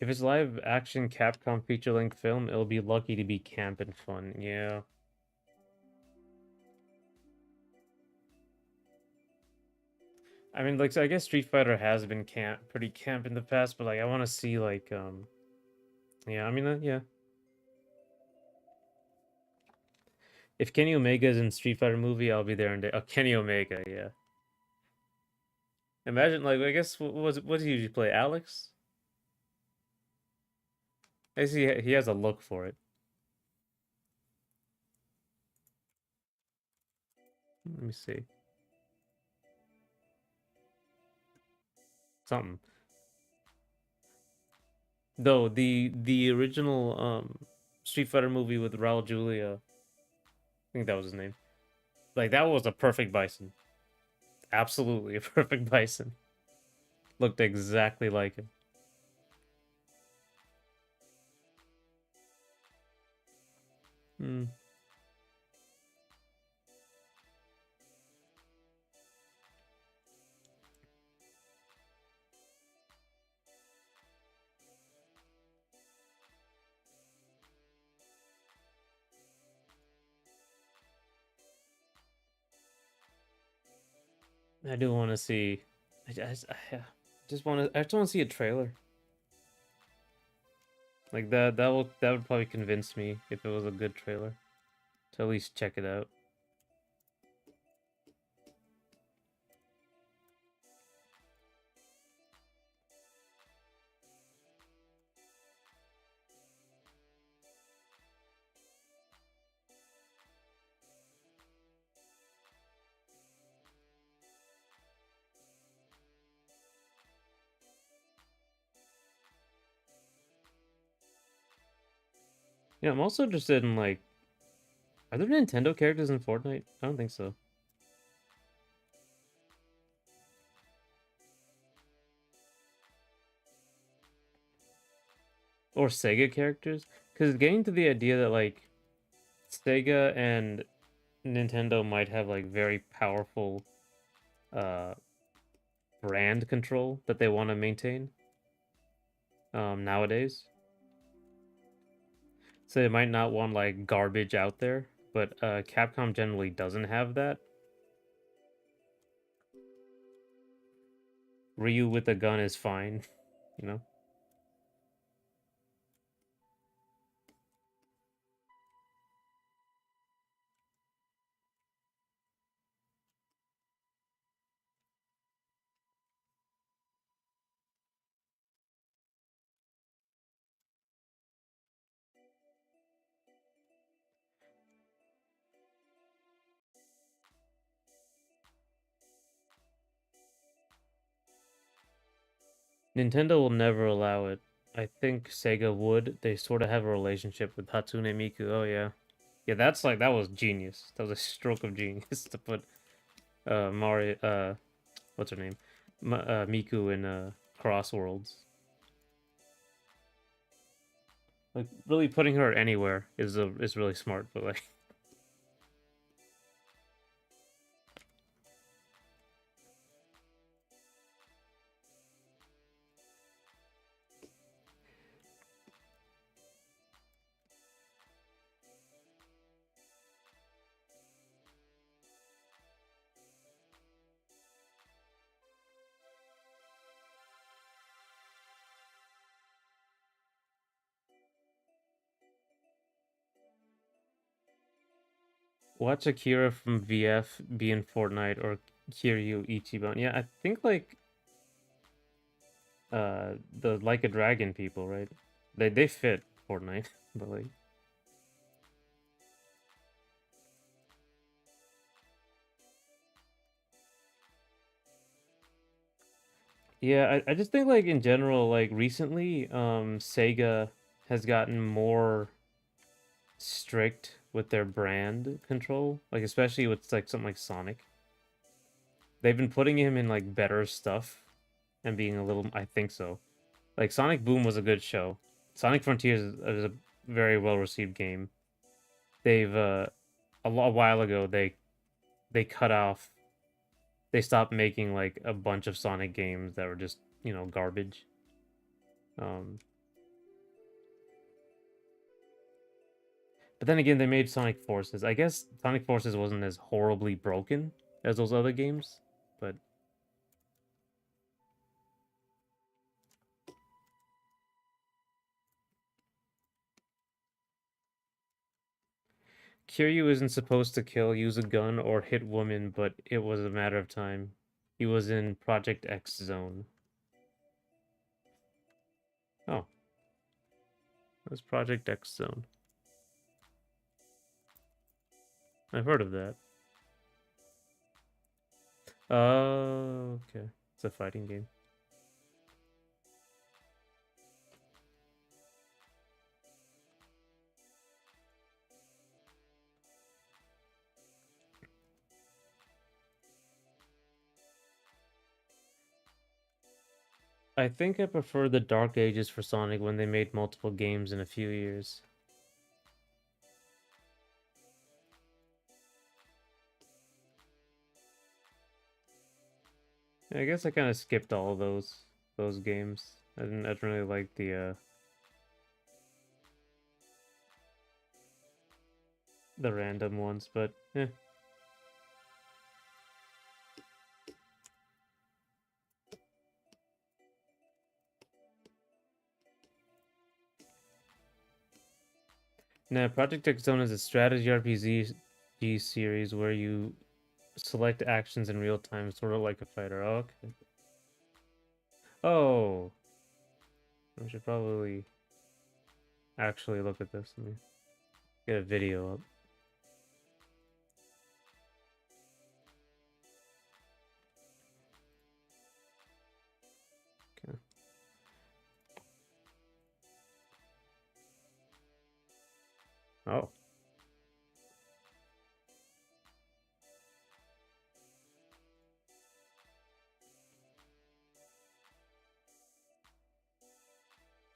if it's live action Capcom feature length film, it'll be lucky to be camp and fun. Yeah. I mean, like, so I guess Street Fighter has been pretty camp in the past, but like, I want to see like, yeah, I mean, yeah. If Kenny Omega is in Street Fighter movie, I'll be there. And oh, Kenny Omega, yeah. Imagine, like, I guess what does he usually play? Alex? I guess he has a look for it. Let me see. Something. Though the original Street Fighter movie with Raul Julia, I think that was his name. Like that was a perfect Bison. Absolutely a perfect Bison. Looked exactly like him. Hmm. I do want to see. I just want to see a trailer like that. That would probably convince me if it was a good trailer to at least check it out. Yeah, I'm also interested in like, are there Nintendo characters in Fortnite? I don't think so. Or Sega characters? Because getting to the idea that like Sega and Nintendo might have like very powerful uh brand control that they want to maintain nowadays. So they might not want like garbage out there, but Capcom generally doesn't have that. Ryu with a gun is fine, you know. Nintendo will never allow it. I think Sega would. They sort of have a relationship with Hatsune Miku. Oh yeah. Yeah, that's like that was genius. That was a stroke of genius to put Mario what's her name? Miku in Cross Worlds. Like really putting her anywhere is really smart, but like watch Akira from VF be in Fortnite or Kiryu Ichiban. Yeah, I think like the Like a Dragon people, right? They fit Fortnite, but like yeah, I just think like in general, like recently, Sega has gotten more strict with their brand control, like especially with like something like Sonic. They've been putting him in like better stuff and being a little, I think so. Like Sonic Boom was a good show. Sonic Frontiers is a very well received game. They've a while ago they cut off, they stopped making like a bunch of Sonic games that were just, you know, garbage. Um but then again they made Sonic Forces. I guess Sonic Forces wasn't as horribly broken as those other games, but Kiryu isn't supposed to kill, use a gun, or hit women, but it was a matter of time. He was in Project X Zone. Oh, that's Project X Zone. I've heard of that. Oh, okay. It's a fighting game. I think I prefer the Dark Ages for Sonic when they made multiple games in a few years. I guess I kind of skipped all of those games. I didn't really like the random ones, but eh. Now, Project X Zone is a strategy RPG series where you select actions in real time, sort of like a fighter. Oh, okay. Oh, I should probably actually look at this. Let me get a video up. Okay. Oh,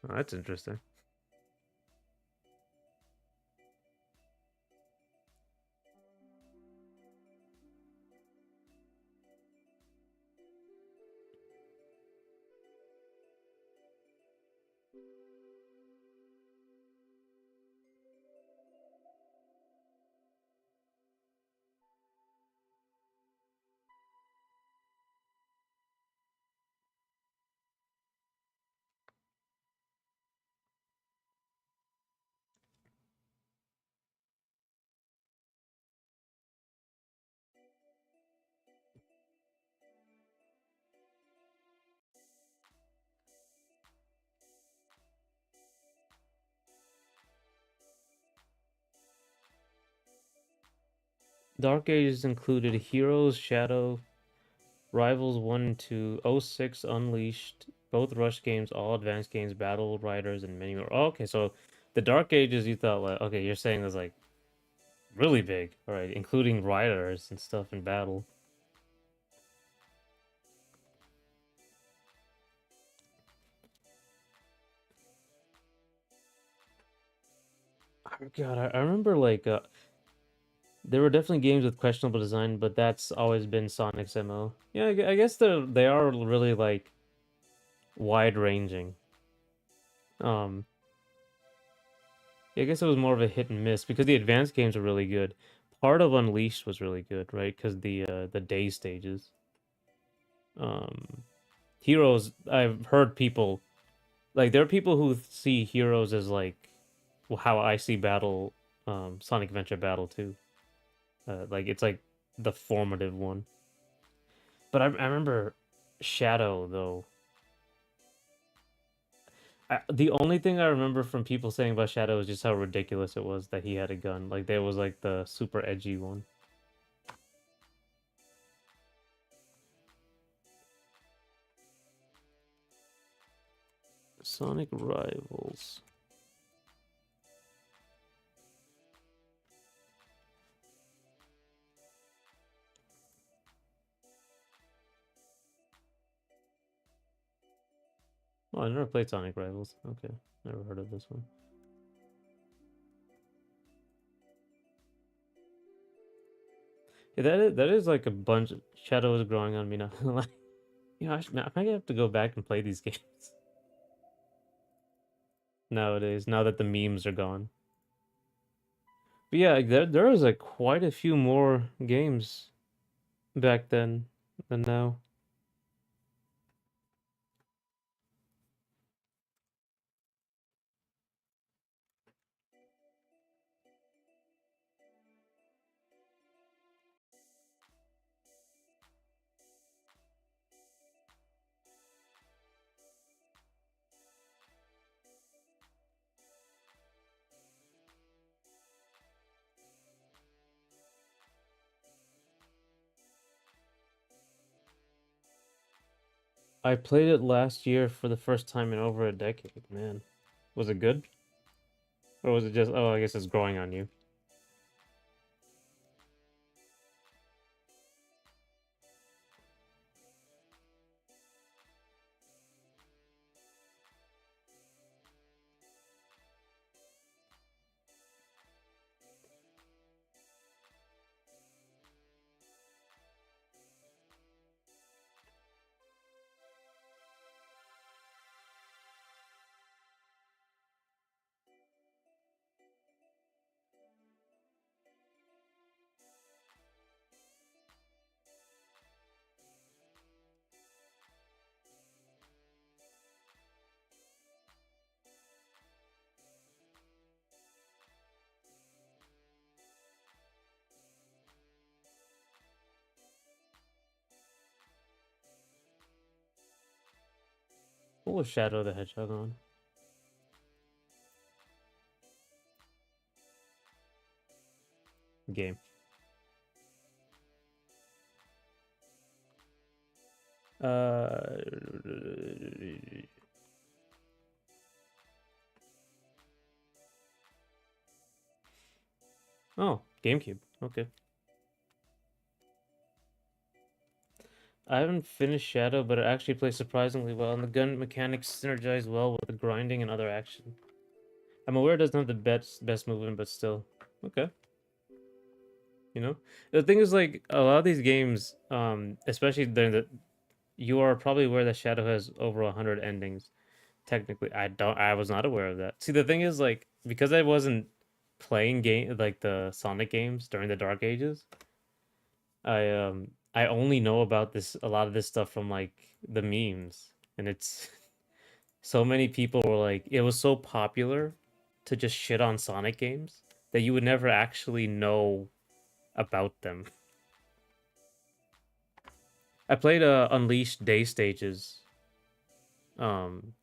oh, that's interesting. Dark Ages included Heroes, Shadow, Rivals 1 and 2, '06 Unleashed, both Rush games, all advanced games, Battle Riders, and many more. Oh, okay, so the Dark Ages you thought, like, okay, you're saying is like really big, all right, including Riders and stuff in Battle. God, I remember like there were definitely games with questionable design, but that's always been Sonic's MO. Yeah, I guess they are really like wide ranging. Um, yeah, I guess it was more of a hit and miss because the advanced games are really good. Part of Unleashed was really good, right? Because the day stages. Um, Heroes, I've heard people like there are people who see Heroes as like how I see Battle, Sonic Adventure Battle too. Like it's like the formative one. But I remember Shadow though. The only thing I remember from people saying about Shadow is just how ridiculous it was that he had a gun. Like there was like the super edgy one. Sonic Rivals. Oh, I never played Sonic Rivals. Okay, never heard of this one. Yeah, that is like a bunch of shadows growing on me now. Like, I might have to go back and play these games nowadays. Now that the memes are gone. But yeah, like, there was like quite a few more games back then than now. I played it last year for the first time in over a decade, man. Was it good? Or was it just, oh, I guess it's growing on you. What was Shadow the Hedgehog on? Game. Uh, oh, GameCube. Okay. I haven't finished Shadow, but it actually plays surprisingly well, and the gun mechanics synergize well with the grinding and other action. I'm aware it doesn't have the best movement, but still. Okay. You know? The thing is, like, a lot of these games, especially during the you are probably aware that Shadow has over 100 endings. Technically, I was not aware of that. See, the thing is, like, because I wasn't playing game like the Sonic games during the Dark Ages, I only know about this a lot of this stuff from like the memes, and it's so many people were like, it was so popular to just shit on Sonic games that you would never actually know about them. I played Unleashed Day Stages, um,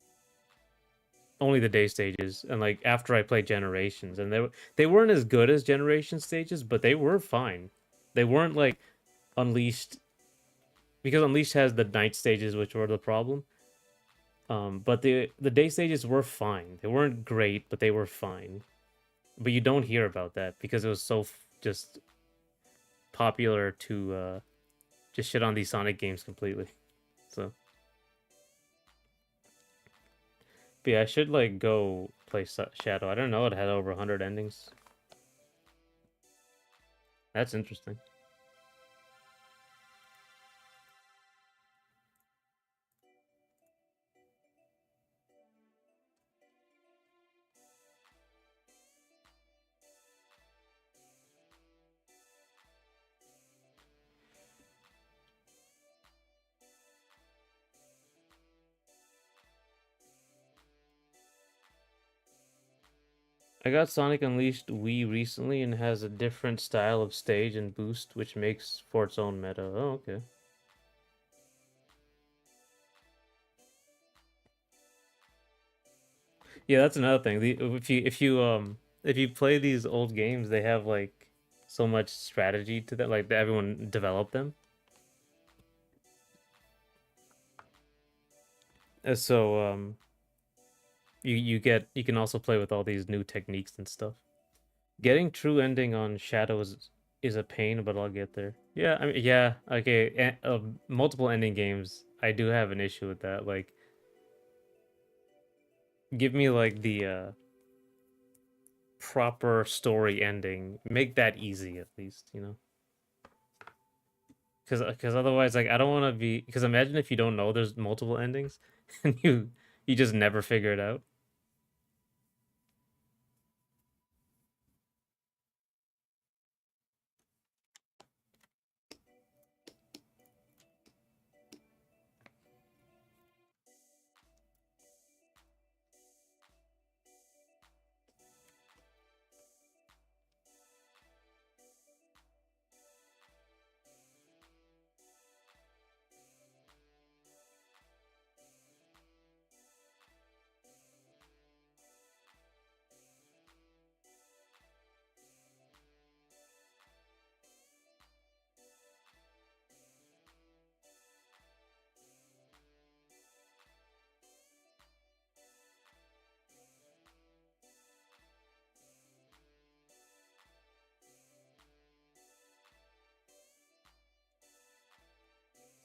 only the day stages, and like after I played Generations, and they weren't as good as Generation stages, but they were fine. They weren't like Unleashed, because Unleashed has the night stages, which were the problem. But the day stages were fine. They weren't great, but they were fine. But you don't hear about that because it was so just popular to just shit on these Sonic games completely. So, but yeah, I should like go play Shadow. I don't know. It had over 100 endings. That's interesting. I got Sonic Unleashed Wii recently and has a different style of stage and boost, which makes for its own meta. Oh, okay. Yeah, that's another thing. If you play these old games, they have like so much strategy to that. Like everyone developed them. So you can also play with all these new techniques and stuff. Getting true ending on Shadows is a pain, but I'll get there. Yeah, I mean, yeah, okay. Multiple ending games, I do have an issue with that. Like, give me like the proper story ending. Make that easy at least, you know. Because otherwise, like, I don't want to be. Because imagine if you don't know there's multiple endings, and you just never figure it out.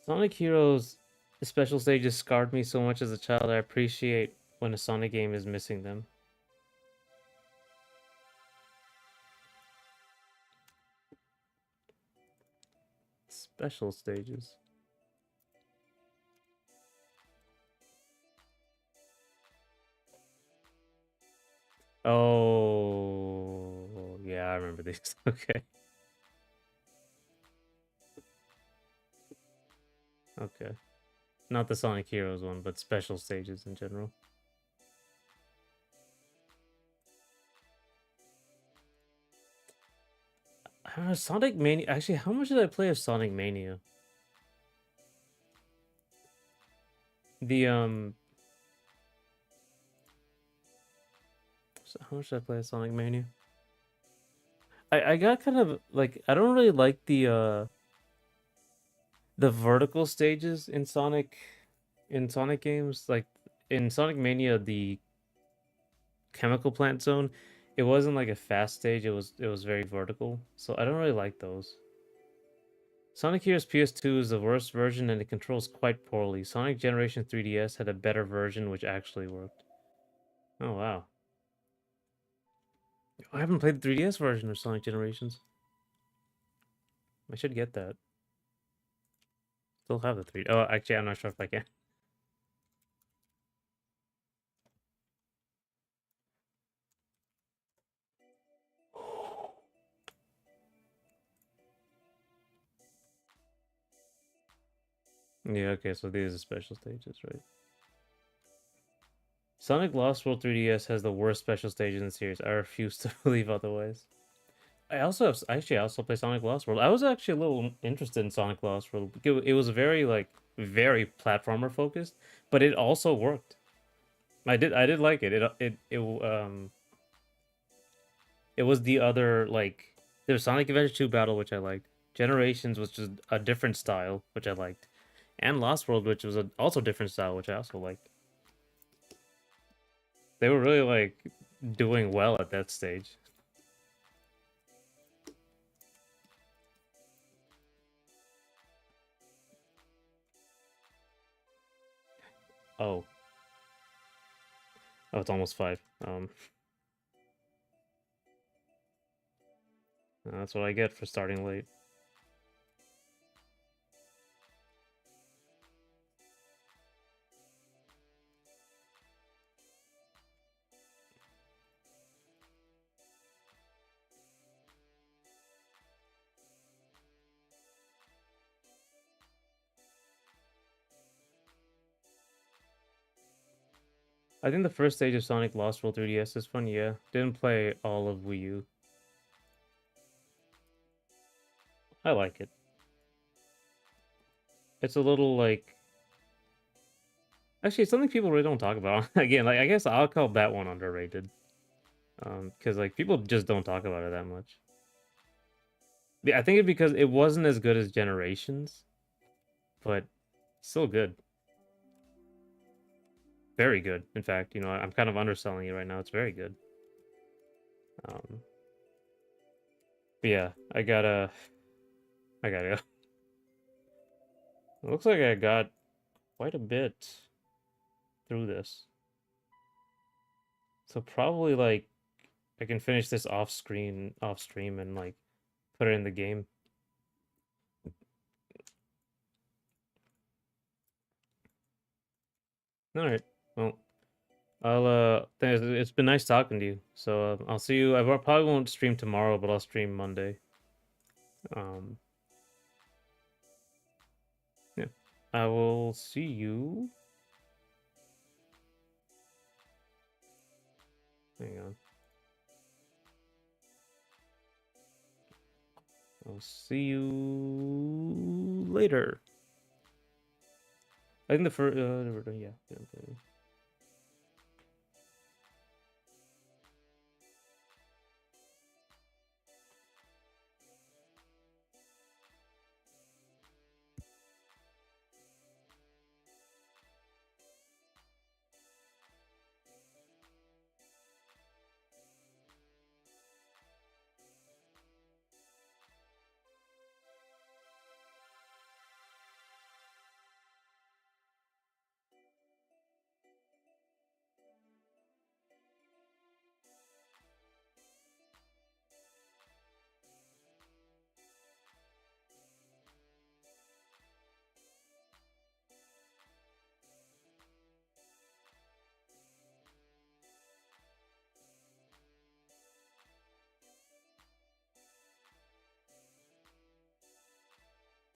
Sonic Heroes special stages scarred me so much as a child. I appreciate when a Sonic game is missing them. Special stages. Oh, yeah, I remember these. Okay. Okay. Not the Sonic Heroes one, but special stages in general. I don't know, Sonic Mania. Actually, how much did I play of Sonic Mania? The how much did I play of Sonic Mania? I got kind of like I don't really like the vertical stages in Sonic games. Like in Sonic Mania, the chemical plant zone, it wasn't like a fast stage. It was very vertical. So I don't really like those. Sonic Heroes PS2 is the worst version and it controls quite poorly. Sonic Generation 3DS had a better version which actually worked. Oh wow. I haven't played the 3DS version of Sonic Generations. I should get that. Still have the 3. Oh, actually, I'm not sure if I can. Yeah, okay, so these are special stages, right? Sonic Lost World 3DS has the worst special stage in the series. I refuse to believe otherwise. I also play Sonic Lost World. I was actually a little interested in Sonic Lost World. It was very like very platformer focused, but it also worked. I did like it. It was the other like there's Sonic Adventure 2 Battle, which I liked. Generations was just a different style, which I liked, and Lost World, which was also different style, which I also liked. They were really like doing well at that stage. Oh, oh, it's almost 5. That's what I get for starting late. I think the first stage of Sonic Lost World 3DS is fun. Yeah, didn't play all of Wii U. I like it. It's a little like actually it's something people really don't talk about. Again, like I guess I'll call that one underrated. Because like people just don't talk about it that much. Yeah, I think it's because it wasn't as good as Generations, but still good. Very good. In fact, I'm kind of underselling it right now. It's very good. Um, but yeah, I gotta go. It looks like I got quite a bit through this. So probably like I can finish this off stream and like put it in the game. All right. Well, it's been nice talking to you. So I'll see you. Probably won't stream tomorrow, but I'll stream Monday. Um, yeah. I will see you. Hang on. I'll see you later. I think the first, yeah.